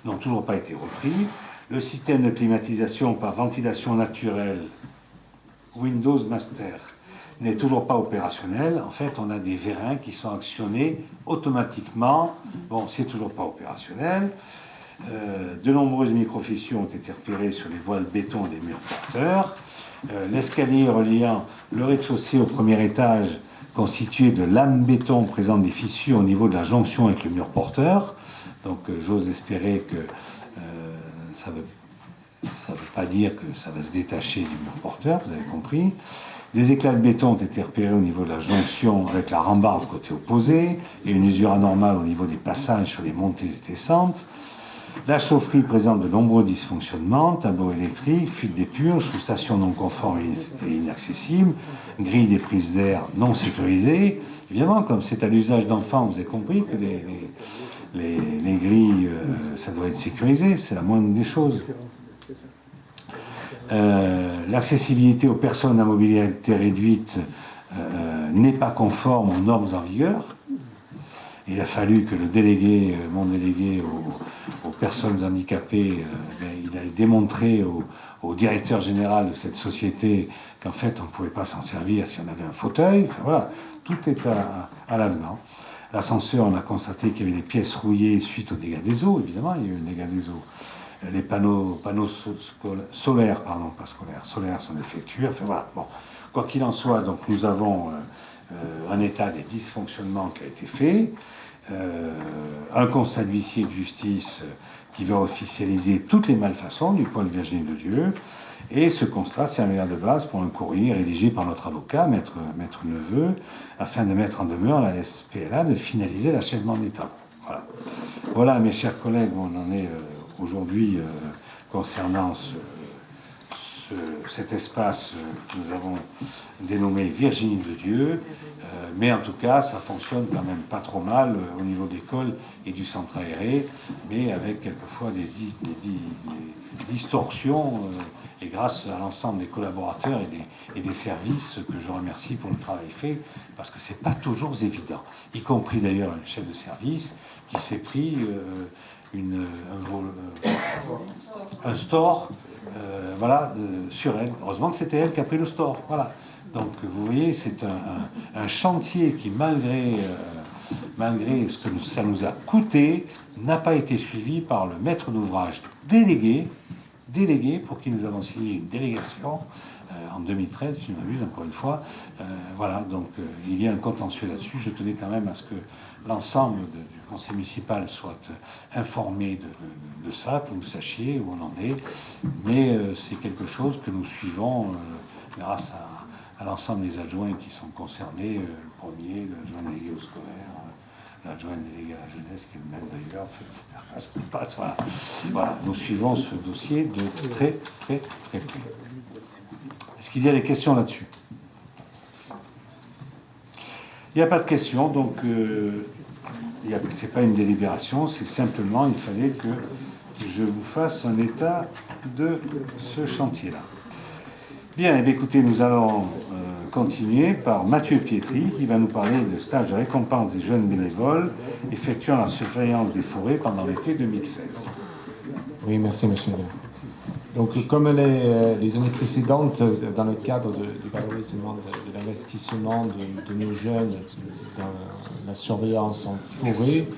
n'ont toujours pas été repris. Le système de climatisation par ventilation naturelle Windows Master n'est toujours pas opérationnel. En fait, on a des vérins qui sont actionnés automatiquement. Bon, c'est toujours pas opérationnel. De nombreuses microfissures ont été repérées sur les voiles béton des murs porteurs. L'escalier reliant Le rez-de-chaussée au premier étage, constitué de lames béton, présente des fissures au niveau de la jonction avec le mur porteur. Donc j'ose espérer que ça veut pas dire que ça va se détacher du mur porteur, vous avez compris. Des éclats de béton ont été repérés au niveau de la jonction avec la rambarde côté opposé et une usure anormale au niveau des passages sur les montées et descentes. La chauffe-flux présente de nombreux dysfonctionnements, tableau électrique, fuite des purges, sous-station non conforme et inaccessible, grille des prises d'air non sécurisées. Évidemment, comme c'est à l'usage d'enfants, vous avez compris que les grilles, ça doit être sécurisé, c'est la moindre des choses. L'accessibilité aux personnes à mobilité réduite n'est pas conforme aux normes en vigueur. Il a fallu que le délégué, mon délégué aux personnes handicapées, il a démontré au directeur général de cette société qu'en fait on ne pouvait pas s'en servir si on avait un fauteuil. Enfin, voilà, tout est à l'avenant. L'ascenseur, on a constaté qu'il y avait des pièces rouillées suite au dégât des eaux, évidemment, il y a eu un dégât des eaux. Les panneaux solaires, pardon, pas scolaires, solaires sont défectueux. Enfin voilà, bon, quoi qu'il en soit, donc nous avons un état des dysfonctionnements qui a été fait, un constat d'huissier de justice qui va officialiser toutes les malfaçons du point de Virginie de Dieu, et ce constat servira de base pour un courrier rédigé par notre avocat, maître Neveu, afin de mettre en demeure la SPLA de finaliser l'achèvement des travaux. Voilà. Voilà, mes chers collègues, on en est aujourd'hui concernant cet espace que nous avons dénommé Virginie de Dieu, mais en tout cas, ça fonctionne quand même pas trop mal au niveau d'école et du centre aéré, mais avec quelquefois des distorsions, et grâce à l'ensemble des collaborateurs et des services que je remercie pour le travail fait, parce que c'est pas toujours évident, y compris d'ailleurs le chef de service qui s'est pris un store voilà, sur elle. Heureusement que c'était elle qui a pris le store. Voilà. Donc vous voyez, c'est un chantier qui, malgré ce que ça nous a coûté, n'a pas été suivi par le maître d'ouvrage délégué pour qui nous avons signé une délégation en 2013, si je ne m'abuse, encore une fois. Voilà, donc il y a un contentieux là-dessus. Je tenais quand même à ce que l'ensemble du conseil municipal soit informé de ça, que vous sachiez où on en est. Mais c'est quelque chose que nous suivons grâce à l'ensemble des adjoints qui sont concernés, le premier, l'adjoint délégué au scolaire, l'adjoint délégué à la jeunesse, qui est le même d'ailleurs, etc. Voilà, nous suivons ce dossier de très près. Est-ce qu'il y a des questions là-dessus? Il n'y a pas de questions, donc ce n'est pas une délibération, c'est simplement, il fallait que je vous fasse un état de ce chantier-là. Bien, écoutez, nous allons continuer par Mathieu Pietri, qui va nous parler de stage de récompense des jeunes bénévoles effectuant la surveillance des forêts pendant l'été 2016. Oui, merci, monsieur. Donc, comme les années précédentes, dans le cadre du valorisement de l'investissement de nos jeunes dans la surveillance en forêt,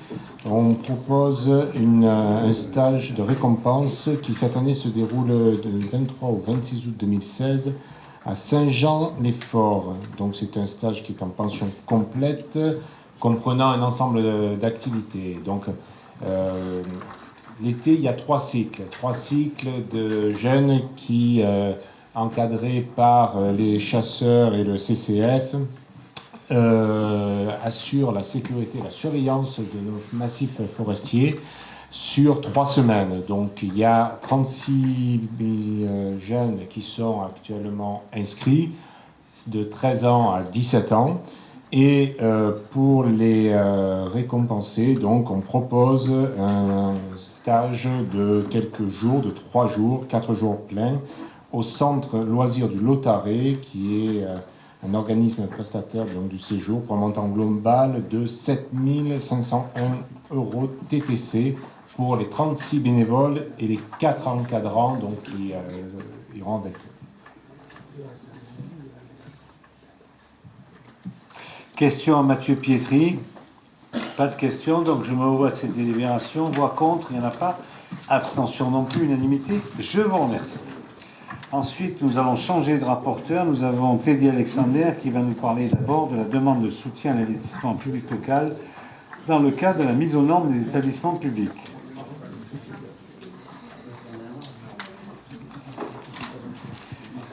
on propose un stage de récompense qui, cette année, se déroule du 23 au 26 août 2016 à Saint-Jean-les-Forts. Donc, c'est un stage qui est en pension complète, comprenant un ensemble d'activités. Donc, l'été, il y a trois cycles de jeunes qui, encadrés par les chasseurs et le CCF, assurent la sécurité et la surveillance de nos massifs forestiers sur 3 semaines. Donc il y a 36 jeunes qui sont actuellement inscrits, de 13 ans à 17 ans. Et pour les récompenser, donc, on propose un stage de quelques jours, de 3 jours, 4 jours pleins, au centre loisirs du Lotaré, qui est un organisme prestataire donc, du séjour pour un montant global de 7 501 € TTC pour les 36 bénévoles et les 4 encadrants donc, qui iront avec eux. Question à Mathieu Pietri. Pas de questions, donc je me vois cette délibération. Voix contre, il n'y en a pas. Abstention non plus, unanimité. Je vous remercie. Ensuite, nous allons changer de rapporteur. Nous avons Teddy Alexander qui va nous parler d'abord de la demande de soutien à l'investissement public local dans le cadre de la mise aux normes des établissements publics.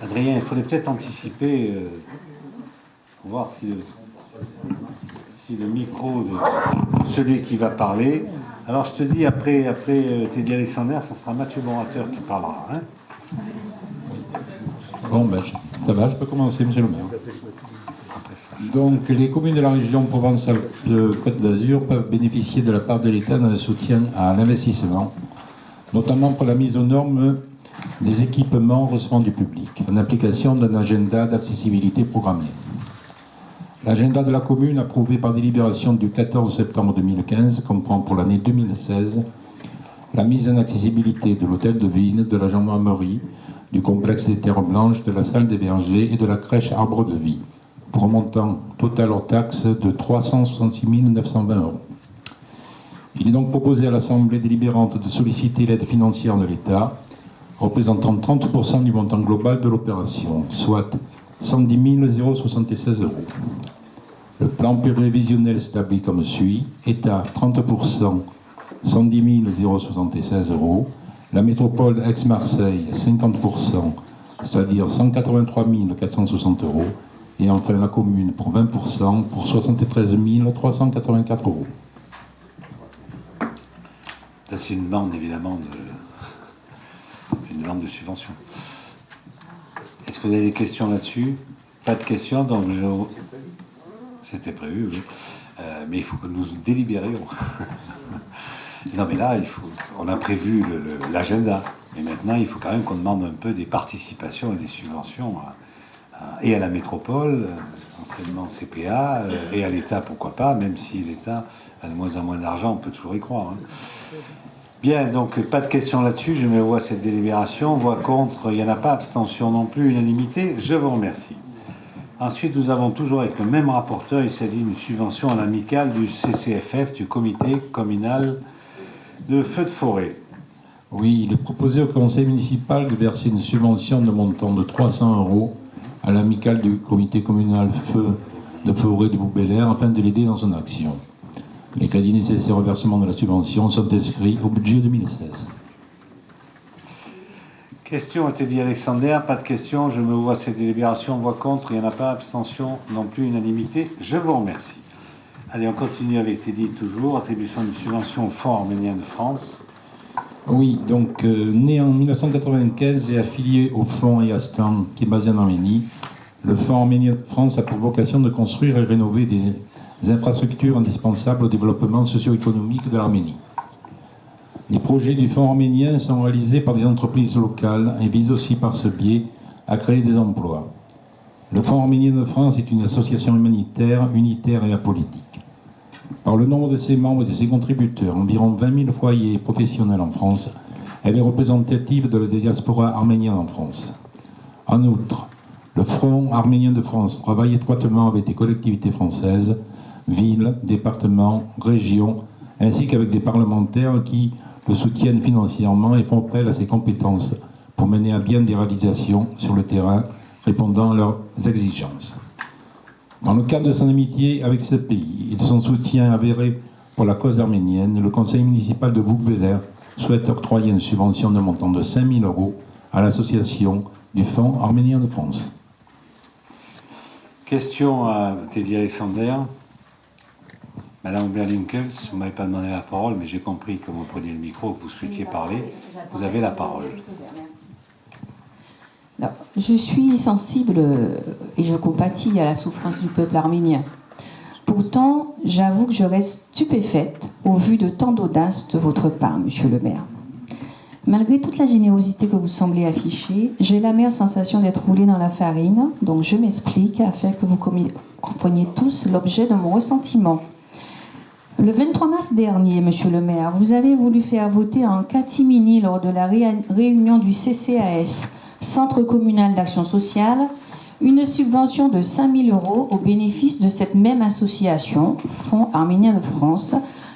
Adrien, il faudrait peut-être anticiper, pour voir si le micro de celui qui va parler. Alors je te dis, après Teddy Alexander, ça sera Mathieu Borateur qui parlera. Hein. Bon, ben, ça va, je peux commencer, monsieur le maire. Donc, les communes de la région Provence-Alpes-Côte d'Azur peuvent bénéficier de la part de l'État d'un soutien à l'investissement, notamment pour la mise aux normes des équipements recevant du public, en application d'un agenda d'accessibilité programmé. L'agenda de la commune, approuvé par délibération du 14 septembre 2015, comprend pour l'année 2016 la mise en accessibilité de l'hôtel de ville, de la gendarmerie, du complexe des Terres Blanches, de la salle des bergers et de la crèche Arbre de Vie, pour un montant total hors taxe de 366 920 €. Il est donc proposé à l'Assemblée délibérante de solliciter l'aide financière de l'État, représentant 30% du montant global de l'opération, soit 110 076 €. Le plan prévisionnel s'établit comme suit: État 30%, 110 076 €. La métropole Aix-Marseille 50%, c'est-à-dire 183 460 €. Et enfin la commune pour 20%, pour 73 384 €. Ça, c'est une demande évidemment de subvention. Est-ce que vous avez des questions là-dessus? Pas de questions, donc c'était prévu, oui. Mais il faut que nous délibérions. Non, mais là, on a prévu l'agenda. Mais maintenant, il faut quand même qu'on demande un peu des participations et des subventions et à la métropole, anciennement CPA, et à l'État, pourquoi pas, même si l'État a de moins en moins d'argent, on peut toujours y croire. Hein. Bien, donc pas de questions là-dessus. Je me vois cette délibération. Voix contre, il n'y en a pas. Abstention non plus, unanimité. Je vous remercie. Ensuite, nous avons toujours avec le même rapporteur, il s'agit d'une subvention à l'amicale du CCFF, du comité communal de feux de forêt. Oui, il est proposé au conseil municipal de verser une subvention de montant de 300 € à l'amicale du comité communal feu de forêt de Bouc-Bel-Air afin de l'aider dans son action. Les crédits nécessaires au versement de la subvention sont inscrits au budget 2016. Question à Teddy Alexander, pas de questions. Je me vois cette délibération, voix contre, il n'y en a pas. Abstention non plus, unanimité. Je vous remercie. Allez, on continue avec Teddy toujours. Attribution d'une subvention au Fonds arménien de France. Oui, donc né en 1995 et affilié au Fonds EASTAN qui est basé en Arménie, le Fonds arménien de France a pour vocation de construire et rénover des infrastructures indispensables au développement socio-économique de l'Arménie. Les projets du Fonds arménien sont réalisés par des entreprises locales et visent aussi par ce biais à créer des emplois. Le Fonds arménien de France est une association humanitaire, unitaire et apolitique. Par le nombre de ses membres et de ses contributeurs, environ 20 000 foyers professionnels en France, elle est représentative de la diaspora arménienne en France. En outre, le Front arménien de France travaille étroitement avec des collectivités françaises, villes, départements, régions, ainsi qu'avec des parlementaires qui le soutiennent financièrement et font appel à ses compétences pour mener à bien des réalisations sur le terrain répondant à leurs exigences. Dans le cadre de son amitié avec ce pays et de son soutien avéré pour la cause arménienne, le conseil municipal de Bouc-Bel-Air souhaite octroyer une subvention de montant de 5 000 € à l'association du Fonds arménien de France. Question à Teddy Alexander. Madame Berlinkels, vous ne m'avez pas demandé la parole, mais j'ai compris que vous preniez le micro, que vous souhaitiez parler. Vous avez la parole. Alors, je suis sensible et je compatis à la souffrance du peuple arménien. Pourtant, j'avoue que je reste stupéfaite au vu de tant d'audace de votre part, monsieur le maire. Malgré toute la générosité que vous semblez afficher, j'ai l'amère sensation d'être roulée dans la farine, donc je m'explique afin que vous compreniez tous l'objet de mon ressentiment. Le 23 mars dernier, monsieur le maire, vous avez voulu faire voter en catimini lors de la réunion du CCAS, Centre communal d'action sociale, une subvention de 5 000 € au bénéfice de cette même association, Fonds arménien de France,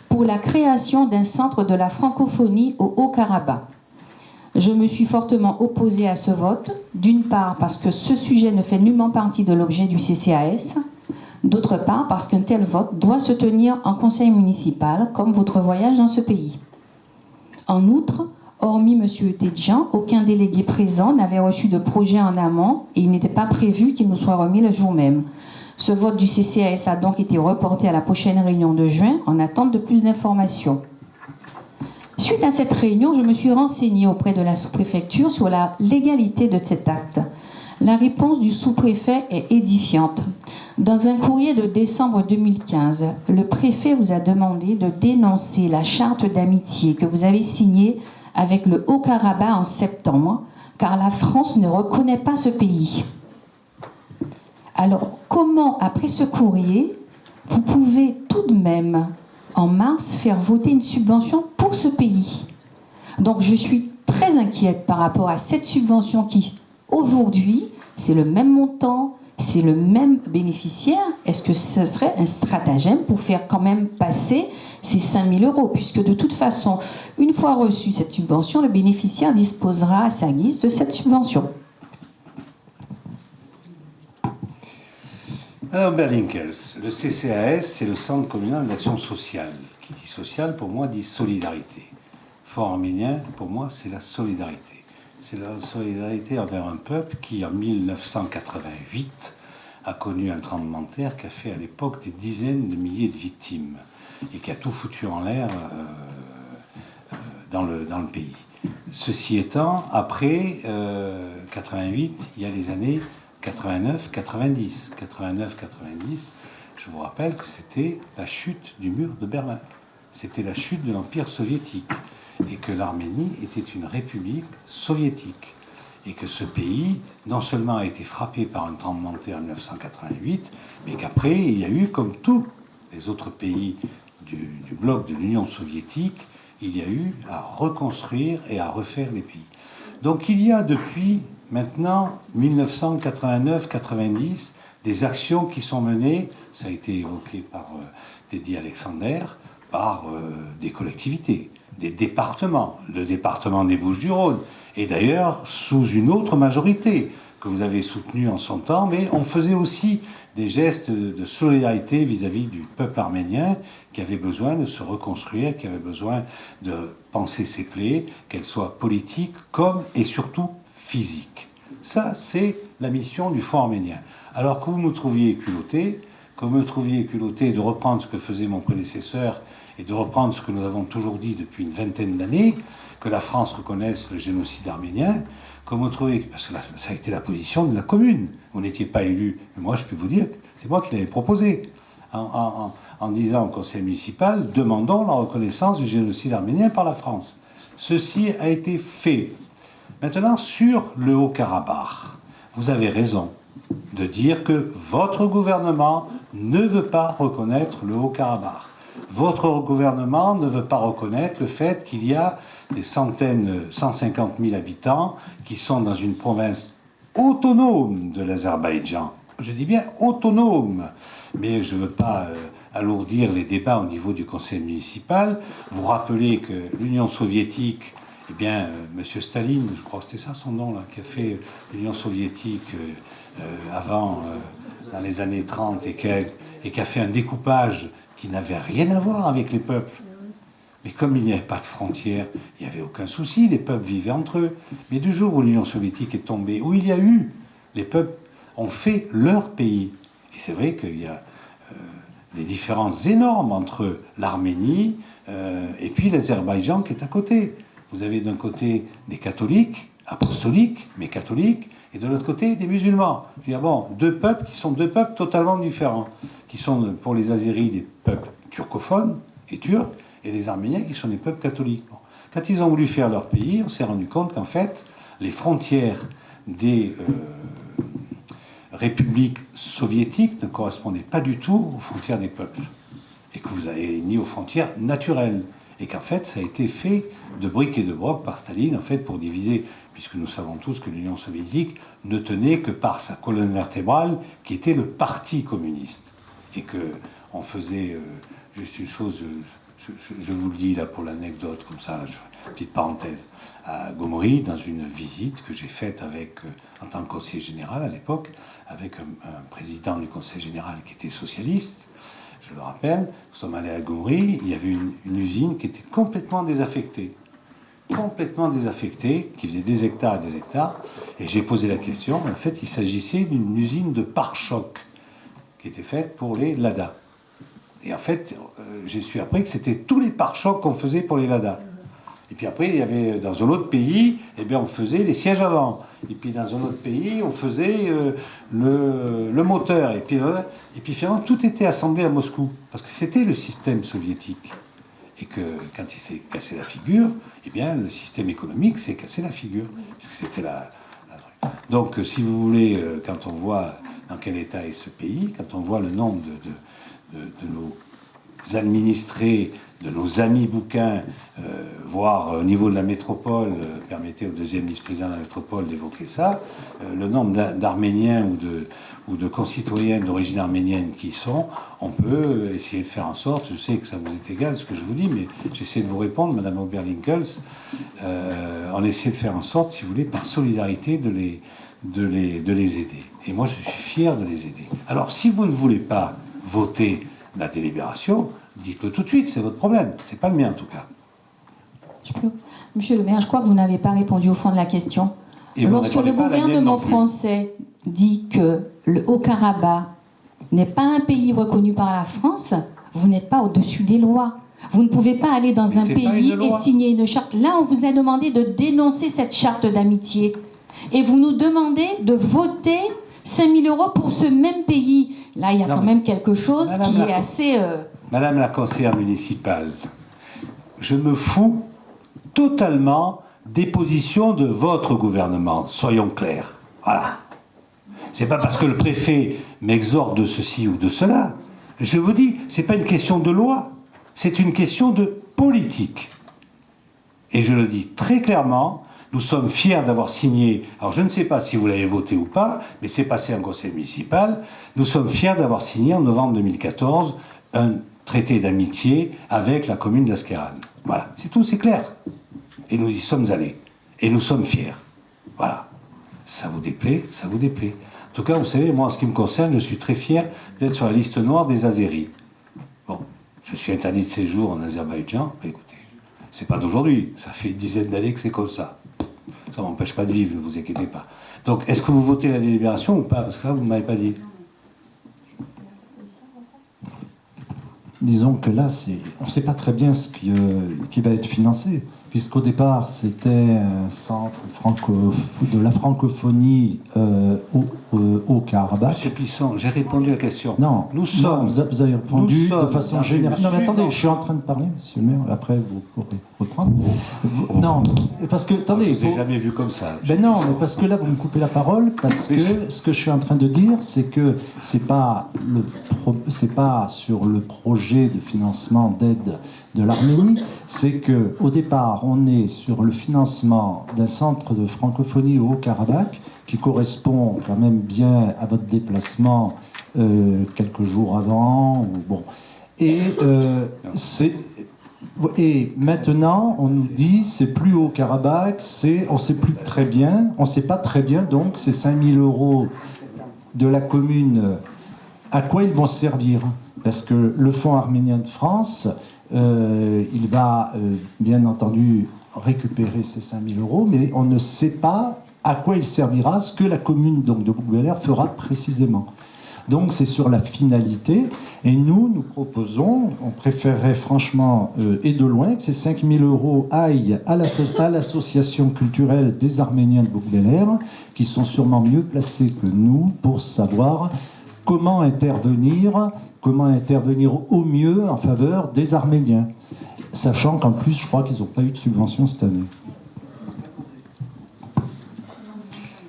pour la création d'un centre de la francophonie au Haut-Karabakh. Je me suis fortement opposée à ce vote, d'une part parce que ce sujet ne fait nullement partie de l'objet du CCAS, d'autre part parce qu'un tel vote doit se tenir en conseil municipal, comme votre voyage dans ce pays. En outre, hormis M. Tedjan, aucun délégué présent n'avait reçu de projet en amont et il n'était pas prévu qu'il nous soit remis le jour même. Ce vote du CCAS a donc été reporté à la prochaine réunion de juin en attente de plus d'informations. Suite à cette réunion, je me suis renseignée auprès de la sous-préfecture sur la légalité de cet acte. La réponse du sous-préfet est édifiante. Dans un courrier de décembre 2015, le préfet vous a demandé de dénoncer la charte d'amitié que vous avez signée avec le Haut-Karabakh en septembre, car la France ne reconnaît pas ce pays. Alors, comment, après ce courrier, vous pouvez tout de même, en mars, faire voter une subvention pour ce pays? Donc, je suis très inquiète par rapport à cette subvention qui, aujourd'hui, c'est le même montant, c'est le même bénéficiaire. Est-ce que ce serait un stratagème pour faire quand même passer ces 5 000 €? Puisque de toute façon, une fois reçue cette subvention, le bénéficiaire disposera à sa guise de cette subvention. Alors Berlinkels, le CCAS, c'est le Centre communal d'action sociale. Qui dit social, pour moi, dit solidarité. Fort arménien, pour moi, c'est la solidarité. C'est la solidarité envers un peuple qui, en 1988, a connu un tremblement de terre qui a fait à l'époque des dizaines de milliers de victimes et qui a tout foutu en l'air dans le pays. Ceci étant, après 88, il y a les années 89-90. 89-90, je vous rappelle que c'était la chute du mur de Berlin. C'était la chute de l'Empire soviétique. Et que l'Arménie était une république soviétique. Et que ce pays, non seulement a été frappé par un tremblement de terre en 1988, mais qu'après, il y a eu, comme tous les autres pays du bloc de l'Union soviétique, il y a eu à reconstruire et à refaire les pays. Donc il y a depuis maintenant 1989-90 des actions qui sont menées, ça a été évoqué par Teddy Alexander, par des collectivités, des départements, le département des Bouches-du-Rhône, et d'ailleurs sous une autre majorité que vous avez soutenue en son temps, mais on faisait aussi des gestes de solidarité vis-à-vis du peuple arménien qui avait besoin de se reconstruire, qui avait besoin de penser ses plaies, qu'elles soient politiques comme et surtout physiques. Ça, c'est la mission du Fonds arménien. Alors que vous me trouviez culotté, de reprendre ce que faisait mon prédécesseur et de reprendre ce que nous avons toujours dit depuis une vingtaine d'années, que la France reconnaisse le génocide arménien, comme vous trouvez, parce que ça a été la position de la commune. Vous n'étiez pas élu, mais moi je peux vous dire, c'est moi qui l'avais proposé, en disant au conseil municipal, demandons la reconnaissance du génocide arménien par la France. Ceci a été fait. Maintenant, sur le Haut-Karabakh, vous avez raison de dire que votre gouvernement ne veut pas reconnaître le Haut-Karabakh. Votre gouvernement ne veut pas reconnaître le fait qu'il y a des centaines, 150 000 habitants qui sont dans une province autonome de l'Azerbaïdjan. Je dis bien autonome, mais je ne veux pas alourdir les débats au niveau du conseil municipal. Vous rappelez que l'Union soviétique, eh bien, M. Staline, je crois que c'était ça son nom, là, qui a fait l'Union soviétique avant, dans les années 30 et qui a fait un découpage qui n'avait rien à voir avec les peuples. Mais comme il n'y avait pas de frontières, il n'y avait aucun souci, les peuples vivaient entre eux. Mais du jour où l'Union soviétique est tombée, où il y a eu, les peuples ont fait leur pays. Et c'est vrai qu'il y a des différences énormes entre l'Arménie et puis l'Azerbaïdjan qui est à côté. Vous avez d'un côté des catholiques, apostoliques, mais catholiques, et de l'autre côté des musulmans. Il y a bon, deux peuples qui sont deux peuples totalement différents, qui sont pour les Azéris des peuples turcophones et turcs, et les Arméniens qui sont des peuples catholiques. Bon. Quand ils ont voulu faire leur pays, on s'est rendu compte qu'en fait, les frontières des républiques soviétiques ne correspondaient pas du tout aux frontières des peuples, et que vous avez ni aux frontières naturelles, et qu'en fait, ça a été fait de briques et de broc par Staline, en fait, pour diviser, puisque nous savons tous que l'Union soviétique ne tenait que par sa colonne vertébrale, qui était le Parti communiste, et que on faisait juste une chose. Je vous le dis là pour l'anecdote, comme ça, petite parenthèse, à Gomery, dans une visite que j'ai faite avec, en tant que conseiller général à l'époque, avec un président du conseil général qui était socialiste. Je le rappelle, nous sommes allés à Gomery, il y avait une usine qui était complètement désaffectée, qui faisait des hectares et des hectares, et j'ai posé la question. En fait, il s'agissait d'une usine de pare-chocs qui était faite pour les Lada. Et en fait, j'ai su après que c'était tous les pare-chocs qu'on faisait pour les Lada. Et puis après, il y avait dans un autre pays, eh bien, on faisait les sièges avant. Et puis dans un autre pays, on faisait le moteur. Et puis finalement, tout était assemblé à Moscou. Parce que c'était le système soviétique. Et que quand il s'est cassé la figure, eh bien, le système économique s'est cassé la figure. C'était Donc, si vous voulez, quand on voit dans quel état est ce pays, quand on voit le nombre de nos administrés, de nos amis bouquins, voire au niveau de la métropole, permettez au deuxième vice-président de la métropole d'évoquer ça, le nombre d'Arméniens ou de concitoyens d'origine arménienne qui sont, on peut essayer de faire en sorte, je sais que ça vous est égal ce que je vous dis, mais j'essaie de vous répondre, Madame Oberlinkels, on essaie de faire en sorte, si vous voulez, par solidarité, de les aider. Et moi, je suis fier de les aider. Alors, si vous ne voulez pas voter la délibération, dites-le tout de suite, c'est votre problème. C'est pas le mien, en tout cas. Monsieur le maire, je crois que vous n'avez pas répondu au fond de la question. Lorsque le gouvernement français dit que le Haut-Karabakh n'est pas un pays reconnu par la France, vous n'êtes pas au-dessus des lois. Vous ne pouvez pas aller dans un pays et signer une charte. Là, on vous a demandé de dénoncer cette charte d'amitié. Et vous nous demandez de voter 5 000 € pour ce même pays. Là, il y a quand même quelque chose qui est assez... Madame la conseillère municipale, je me fous totalement des positions de votre gouvernement, soyons clairs. Voilà. C'est pas parce que le préfet m'exhorte de ceci ou de cela. Je vous dis, c'est pas une question de loi, c'est une question de politique. Et je le dis très clairement, nous sommes fiers d'avoir signé, alors je ne sais pas si vous l'avez voté ou pas, mais c'est passé en conseil municipal, nous sommes fiers d'avoir signé en novembre 2014 un traité d'amitié avec la commune d'Asquerran. Voilà, c'est tout, c'est clair. Et nous y sommes allés. Et nous sommes fiers. Voilà. Ça vous déplaît, ça vous déplaît. En tout cas, vous savez, moi, en ce qui me concerne, je suis très fier d'être sur la liste noire des Azéris. Bon, je suis interdit de séjour en Azerbaïdjan. Mais écoutez, c'est pas d'aujourd'hui. Ça fait une dizaine d'années que c'est comme ça. Ça m'empêche pas de vivre, ne vous inquiétez pas. Donc, est-ce que vous votez la délibération ou pas? Parce que là, vous ne m'avez pas dit. Disons que là, on ne sait pas très bien ce qui va être financé, puisqu'au départ, c'était un centre de la francophonie au Karabakh. Monsieur Plisson, j'ai répondu à la question. Non, vous avez répondu de façon générale. Non, mais attendez, je suis en train de parler, monsieur le maire, après vous pourrez reprendre. Non, parce que, attendez... Je ne vous ai jamais vu comme ça. Ben non, mais parce que là, vous me coupez la parole, parce que ce que je suis en train de dire, c'est que c'est pas sur le projet de financement d'aide de l'Arménie, c'est que au départ, on est sur le financement d'un centre de francophonie au Haut-Karabakh, qui correspond quand même bien à votre déplacement quelques jours avant. Et maintenant, on nous dit c'est plus au Karabakh, on ne sait plus très bien, on ne sait pas très bien, donc ces 5 000 € de la commune, à quoi ils vont servir? Parce que le Fonds arménien de France, il va bien entendu récupérer ces 5 000 €, mais on ne sait pas à quoi il servira, ce que la commune donc, de Bouc-Bélair fera précisément. Donc c'est sur la finalité, et nous proposons, on préférerait franchement et de loin que ces 5 000 € aillent à l'association culturelle des Arméniens de Bouc-Bélair, qui sont sûrement mieux placés que nous pour savoir comment intervenir au mieux en faveur des Arméniens, sachant qu'en plus je crois qu'ils n'ont pas eu de subvention cette année.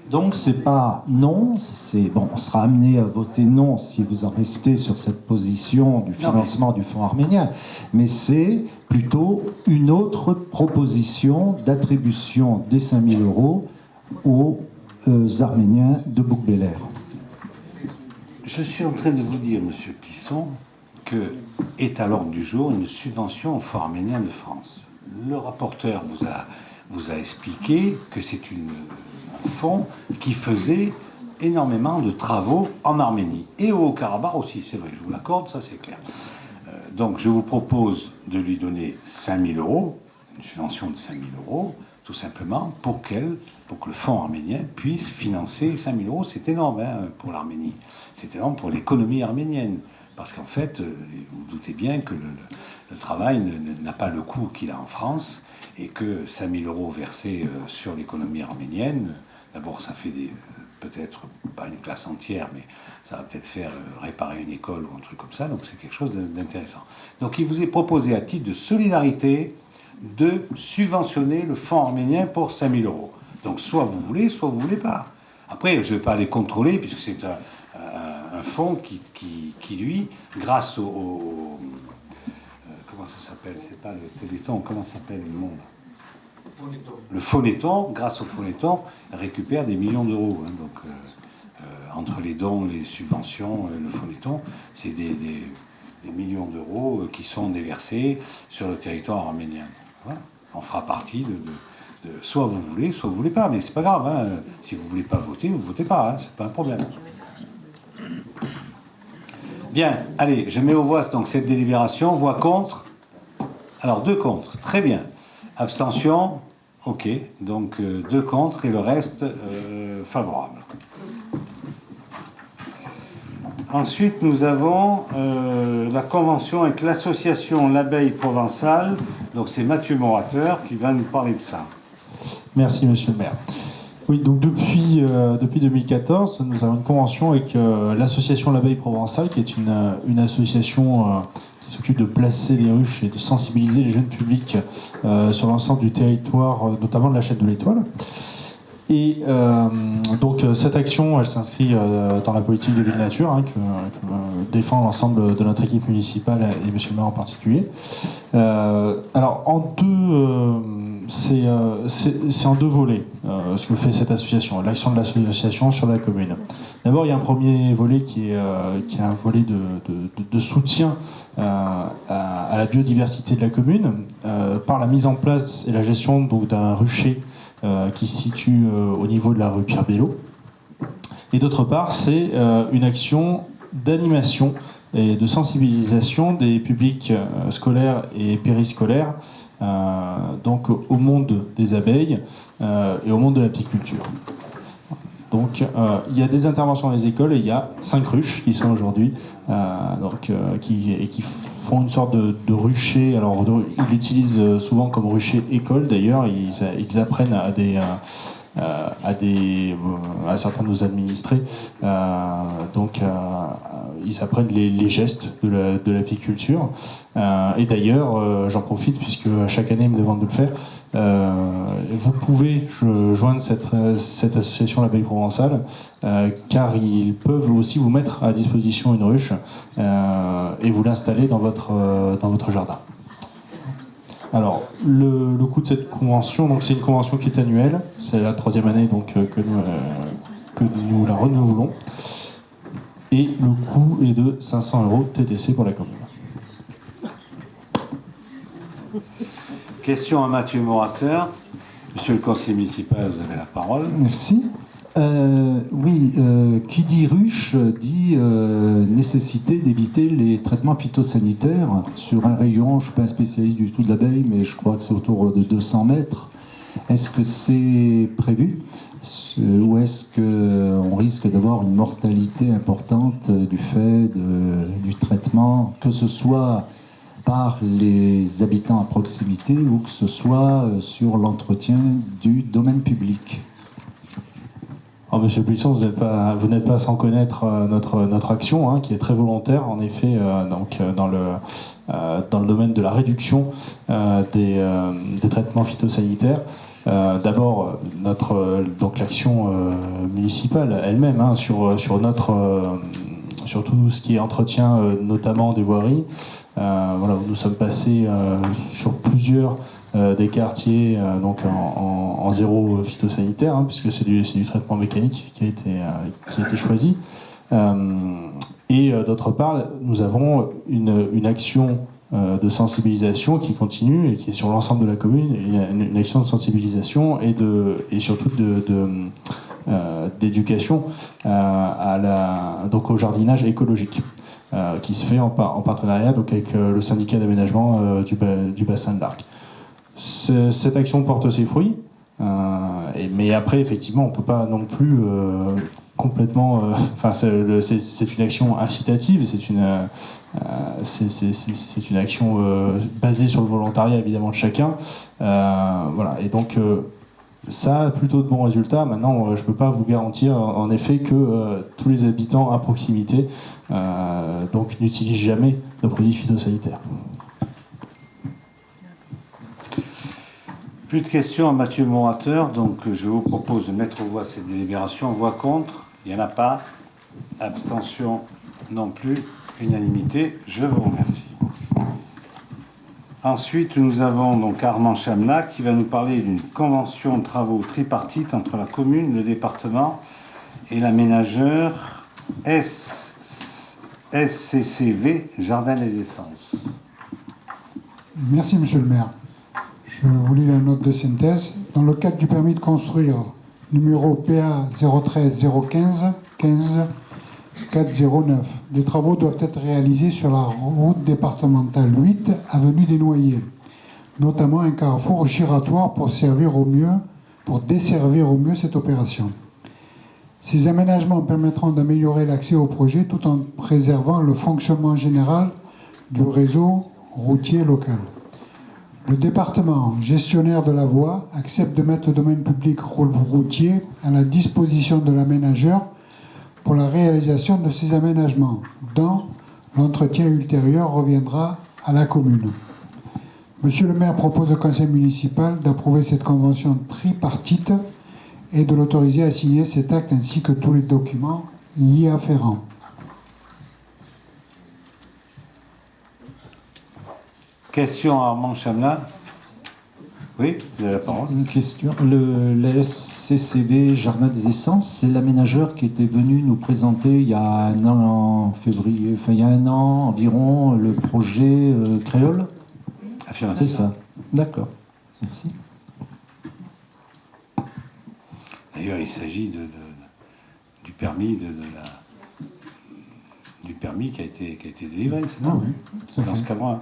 Donc c'est pas non, on sera amené à voter non si vous en restez sur cette position du financement du Fonds arménien, mais c'est plutôt une autre proposition d'attribution des 5 000 € aux Arméniens de Bouc-Bélair. Je suis en train de vous dire, monsieur Plisson, que est à l'ordre du jour une subvention au Fonds arménien de France. le rapporteur vous a expliqué que c'est un fonds qui faisait énormément de travaux en Arménie et au Haut-Karabakh aussi, c'est vrai, je vous l'accorde, ça c'est clair. Donc je vous propose de lui donner 5 000 €, une subvention de 5 000 €, tout simplement, pour que le fonds arménien puisse financer 5 000 €. C'est énorme pour l'Arménie, c'est énorme pour l'économie arménienne, parce qu'en fait, vous vous doutez bien que le travail n'a pas le coût qu'il a en France, et que 5 000 € versés sur l'économie arménienne, d'abord ça fait peut-être pas une classe entière, mais ça va peut-être faire réparer une école ou un truc comme ça, donc c'est quelque chose d'intéressant. Donc il vous est proposé à titre de solidarité de subventionner le fonds arménien pour 5 000 €. Donc soit vous voulez, soit vous ne voulez pas. Après, je ne vais pas les contrôler, puisque c'est un fonds qui, lui, grâce au comment ça s'appelle? C'est pas le Téléthon, comment ça s'appelle le monde? Le Phonéton, grâce au Phonéton, récupère des millions d'euros. Donc, entre les dons, les subventions, le Phonéton, c'est des millions d'euros qui sont déversés sur le territoire arménien. Voilà. On fera partie de soit vous voulez, soit vous voulez pas, mais c'est pas grave. Si vous voulez pas voter, vous votez pas, c'est pas un problème. Bien, allez, je mets aux voix donc cette délibération. Voix contre. Alors 2 contre, très bien. Abstention, ok, donc 2 contre et le reste favorable. Ensuite, nous avons la convention avec l'association L'Abeille Provençale. Donc c'est Mathieu Morateur qui va nous parler de ça. Merci, monsieur le maire. Oui, donc depuis 2014, nous avons une convention avec l'association L'Abeille Provençale, qui est une association qui s'occupe de placer les ruches et de sensibiliser les jeunes publics sur l'ensemble du territoire, notamment de la chaîne de l'Étoile. Et donc cette action, elle s'inscrit dans la politique de Ville Nature, que défend l'ensemble de notre équipe municipale et monsieur le maire en particulier. Alors c'est en 2 volets ce que fait cette association, l'action de l'association sur la commune. D'abord, il y a un premier volet qui est un volet de soutien à la biodiversité de la commune par la mise en place et la gestion d'un rucher qui se situe au niveau de la rue Pierre-Bello. Et d'autre part, c'est une action d'animation et de sensibilisation des publics scolaires et périscolaires donc au monde des abeilles et au monde de l'apiculture. Donc il y a des interventions dans les écoles et il y a 5 ruches qui sont aujourd'hui qui font une sorte de rucher. Alors ils l'utilisent souvent comme rucher école d'ailleurs. Ils apprennent à certains de nos administrés. Ils apprennent les gestes de l'apiculture. Et d'ailleurs, j'en profite puisque chaque année ils me demandent de le faire. Vous pouvez joindre cette association L'Abeille Provençale car ils peuvent aussi vous mettre à disposition une ruche et vous l'installer dans votre jardin. Alors, le coût de cette convention, donc c'est une convention qui est annuelle, c'est la 3e année donc, que nous la renouvelons, et le coût est de 500 € TTC pour la commune. Question à Mathieu Morateur. Monsieur le conseiller municipal, vous avez la parole. Merci. Oui, qui dit ruche dit nécessité d'éviter les traitements phytosanitaires sur un rayon, je ne suis pas un spécialiste du tout de l'abeille, mais je crois que c'est autour de 200 mètres. Est-ce que c'est prévu ou est-ce qu'on risque d'avoir une mortalité importante du fait du traitement, que ce soit par les habitants à proximité ou que ce soit sur l'entretien du domaine public? Alors, monsieur Buisson, vous n'êtes pas sans connaître notre action, qui est très volontaire, en effet, dans le domaine de la réduction des traitements phytosanitaires. D'abord, l'action municipale elle-même sur tout ce qui est entretien, notamment des voiries. Nous sommes passés sur plusieurs des quartiers en zéro phytosanitaire, puisque c'est du traitement mécanique qui a été choisi. Et d'autre part, nous avons une action de sensibilisation qui continue et qui est sur l'ensemble de la commune. Il y a une action de sensibilisation et surtout d'éducation donc au jardinage écologique qui se fait en partenariat donc avec le syndicat d'aménagement du bassin de l'Arc. Cette action porte ses fruits, mais après effectivement on peut pas non plus complètement. C'est une action incitative, c'est une action basée sur le volontariat évidemment de chacun. Voilà. Et donc ça a plutôt de bons résultats. Maintenant, je ne peux pas vous garantir en effet que tous les habitants à proximité donc n'utilisent jamais de produits phytosanitaires. Plus de questions à Mathieu Morateur, donc je vous propose de mettre aux voix cette délibération. Voix contre, il n'y en a pas. Abstention non plus. Unanimité, je vous remercie. Ensuite, nous avons donc Armand Chamla qui va nous parler d'une convention de travaux tripartite entre la commune, le département et l'aménageur SCCV Jardin des Essences. Merci, monsieur le maire. Je vous lis la note de synthèse. Dans le cadre du permis de construire numéro PA 013 015 15 409, des travaux doivent être réalisés sur la route départementale 8, avenue des Noyers, notamment un carrefour giratoire pour desservir au mieux cette opération. Ces aménagements permettront d'améliorer l'accès au projet tout en préservant le fonctionnement général du réseau routier local. Le département, gestionnaire de la voie, accepte de mettre le domaine public routier à la disposition de l'aménageur pour la réalisation de ces aménagements, dont l'entretien ultérieur reviendra à la commune. Monsieur le maire propose au conseil municipal d'approuver cette convention tripartite et de l'autoriser à signer cet acte ainsi que tous les documents y afférents. Question à Armand Chamla. Oui, vous avez la parole. Une question. Le SCCV Jardin des Essences, c'est l'aménageur qui était venu nous présenter il y a un an, en février, enfin il y a un an environ, le projet Créole. C'est ça. D'accord. Merci. D'ailleurs, il s'agit du permis du permis qui a été délivré, c'est ça, oui, dans ce cas-là.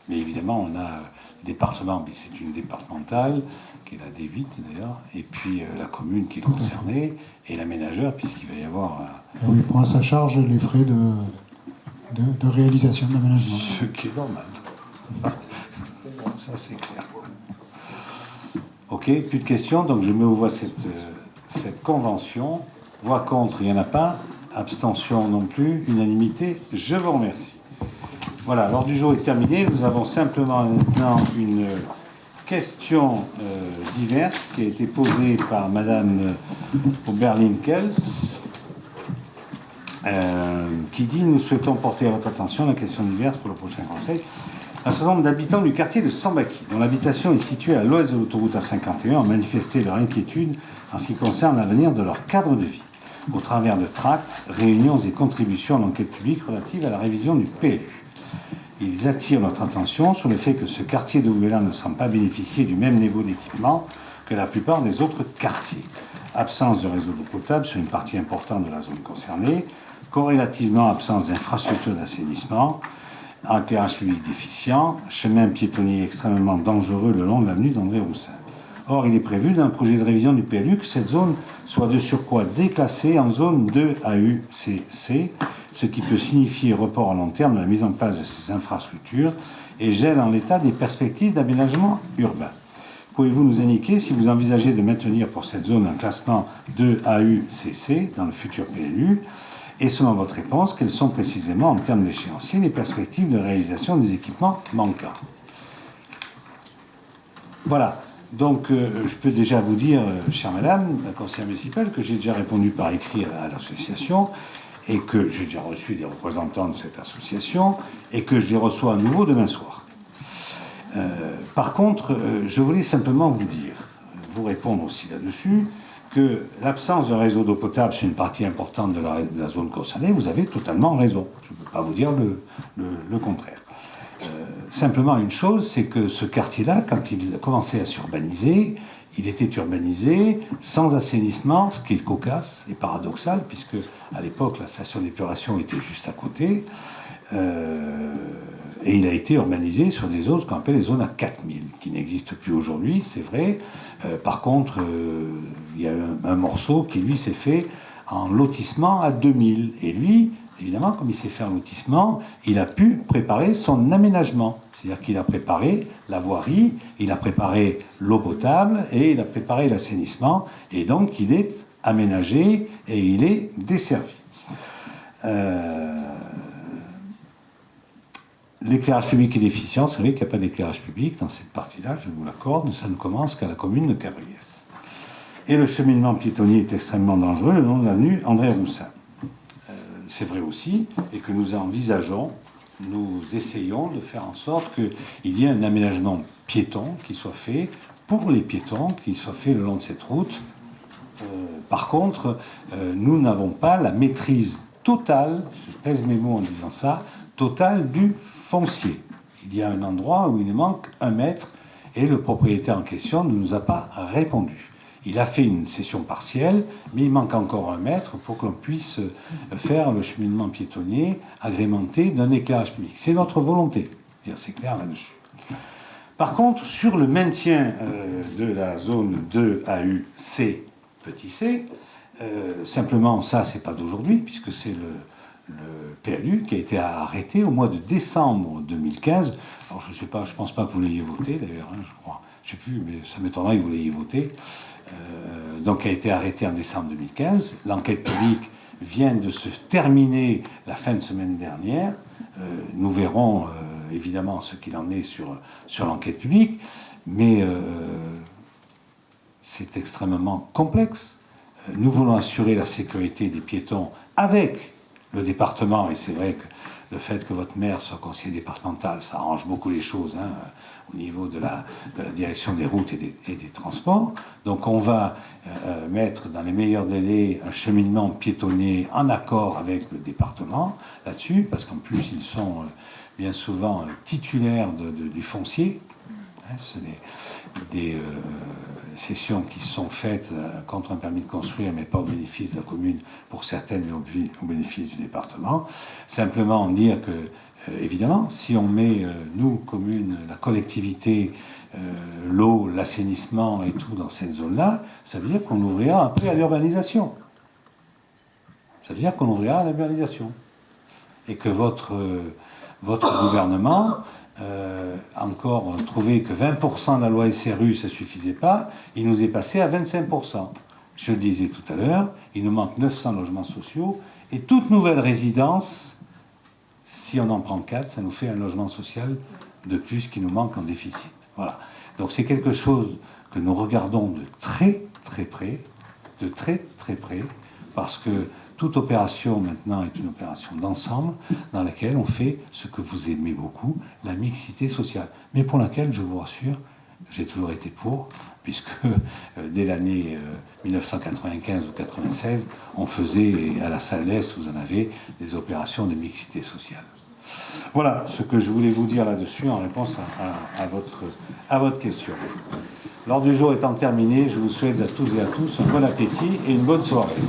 Mais évidemment, on a le département, c'est une départementale, qui est la D8 d'ailleurs, et puis la commune qui est concernée, et l'aménageur, puisqu'il va y avoir... Il prend à sa charge les frais de réalisation de l'aménagement. Ce qui est normal. Ça, c'est clair. Ok, plus de questions, donc je mets aux voix cette convention. Voix contre, il n'y en a pas. Abstention non plus. Unanimité, je vous remercie. Voilà, l'ordre du jour est terminé. Nous avons simplement maintenant une question diverse qui a été posée par Madame Oberlin-Kels, qui dit « Nous souhaitons porter à votre attention la question diverse pour le prochain conseil. Un certain nombre d'habitants du quartier de Sambaki, dont l'habitation est située à l'ouest de l'autoroute A51, ont manifesté leur inquiétude en ce qui concerne l'avenir de leur cadre de vie, au travers de tracts, réunions et contributions à l'enquête publique relative à la révision du PLU. Ils attirent notre attention sur le fait que ce quartier de Ouvélan ne semble pas bénéficier du même niveau d'équipement que la plupart des autres quartiers. Absence de réseau d'eau potable sur une partie importante de la zone concernée, corrélativement absence d'infrastructures d'assainissement, éclairage public déficient, chemin piétonnier extrêmement dangereux le long de l'avenue d'André Roussin. Or, il est prévu dans un projet de révision du PLU que cette zone soit de surcroît déclassée en zone 2 AUCC, ce qui peut signifier report à long terme de la mise en place de ces infrastructures et gèle en l'état des perspectives d'aménagement urbain. Pouvez-vous nous indiquer si vous envisagez de maintenir pour cette zone un classement 2 AUCC dans le futur PLU? Et selon votre réponse, quelles sont précisément, en termes d'échéancier, les perspectives de réalisation des équipements manquants? Voilà. Donc, je peux déjà vous dire, chère madame, la conseillère municipale, que j'ai déjà répondu par écrit à l'association et que j'ai déjà reçu des représentants de cette association et que je les reçois à nouveau demain soir. Par contre, je voulais simplement vous répondre aussi là-dessus, que l'absence de réseau d'eau potable sur une partie importante de la zone concernée, vous avez totalement raison. Je ne peux pas vous dire le contraire. Simplement une chose, c'est que ce quartier-là, quand il a commencé à s'urbaniser, il était urbanisé sans assainissement, ce qui est cocasse et paradoxal, puisque à l'époque, la station d'épuration était juste à côté. Et il a été urbanisé sur des zones qu'on appelle les zones à 4000, qui n'existent plus aujourd'hui, c'est vrai. Par contre, il y a un morceau qui, lui, s'est fait en lotissement à 2000. Et lui, évidemment, comme il s'est fait en lotissement, il a pu préparer son aménagement. C'est-à-dire qu'il a préparé la voirie, il a préparé l'eau potable et il a préparé l'assainissement. Et donc, il est aménagé et il est desservi. L'éclairage public est déficient. C'est vrai qu'il n'y a pas d'éclairage public dans cette partie-là, je vous l'accorde. Ça ne commence qu'à la commune de Cabriès. Et le cheminement piétonnier est extrêmement dangereux, le long de l'avenue André Roussin. C'est vrai aussi, et que nous envisageons, nous essayons de faire en sorte qu'il y ait un aménagement piéton qui soit fait pour les piétons, qui soit fait le long de cette route. Par contre, nous n'avons pas la maîtrise totale, je pèse mes mots en disant ça, totale du foncier. Il y a un endroit où il nous manque 1 mètre et le propriétaire en question ne nous a pas répondu. Il a fait une cession partielle, mais il manque encore 1 mètre pour que l'on puisse faire le cheminement piétonnier agrémenté d'un éclairage public. C'est notre volonté, c'est clair là-dessus. Par contre, sur le maintien de la zone 2 AUC petit c, simplement ça, c'est pas d'aujourd'hui, puisque c'est le PLU qui a été arrêté au mois de décembre 2015. Alors je sais pas, je pense pas que vous l'ayez voté d'ailleurs, hein, je crois. Je sais plus, mais ça m'étonnerait que vous l'ayez voté. Donc a été arrêté en décembre 2015. L'enquête publique vient de se terminer la fin de semaine dernière. Nous verrons évidemment ce qu'il en est sur l'enquête publique, mais c'est extrêmement complexe. Nous voulons assurer la sécurité des piétons avec le département, et c'est vrai que le fait que votre maire soit conseiller départemental, ça arrange beaucoup les choses hein, au niveau de la direction des routes et des transports. Donc on va mettre dans les meilleurs délais un cheminement piétonnier en accord avec le département là-dessus, parce qu'en plus ils sont bien souvent titulaires du foncier. Hein, ce n'est des cessions qui sont faites contre un permis de construire, mais pas au bénéfice de la commune, pour certaines au bénéfice du département. Simplement dire que, évidemment, si on met, nous, commune, la collectivité, l'eau, l'assainissement et tout dans cette zone-là, ça veut dire qu'on ouvrira après à l'urbanisation. Ça veut dire qu'on ouvrira à l'urbanisation. Et que votre gouvernement... encore trouvé que 20% de la loi SRU, ça ne suffisait pas, il nous est passé à 25%. Je le disais tout à l'heure, il nous manque 900 logements sociaux, et toute nouvelle résidence, si on en prend 4, ça nous fait un logement social de plus qui nous manque en déficit. Voilà. Donc c'est quelque chose que nous regardons de très très près, parce que toute opération maintenant est une opération d'ensemble dans laquelle on fait ce que vous aimez beaucoup, la mixité sociale. Mais pour laquelle, je vous rassure, j'ai toujours été pour, puisque dès l'année 1995 ou 96, on faisait, à la salle S, vous en avez, des opérations de mixité sociale. Voilà ce que je voulais vous dire là-dessus en réponse à votre question. L'ordre du jour étant terminé, je vous souhaite à tous et à tous un bon appétit et une bonne soirée.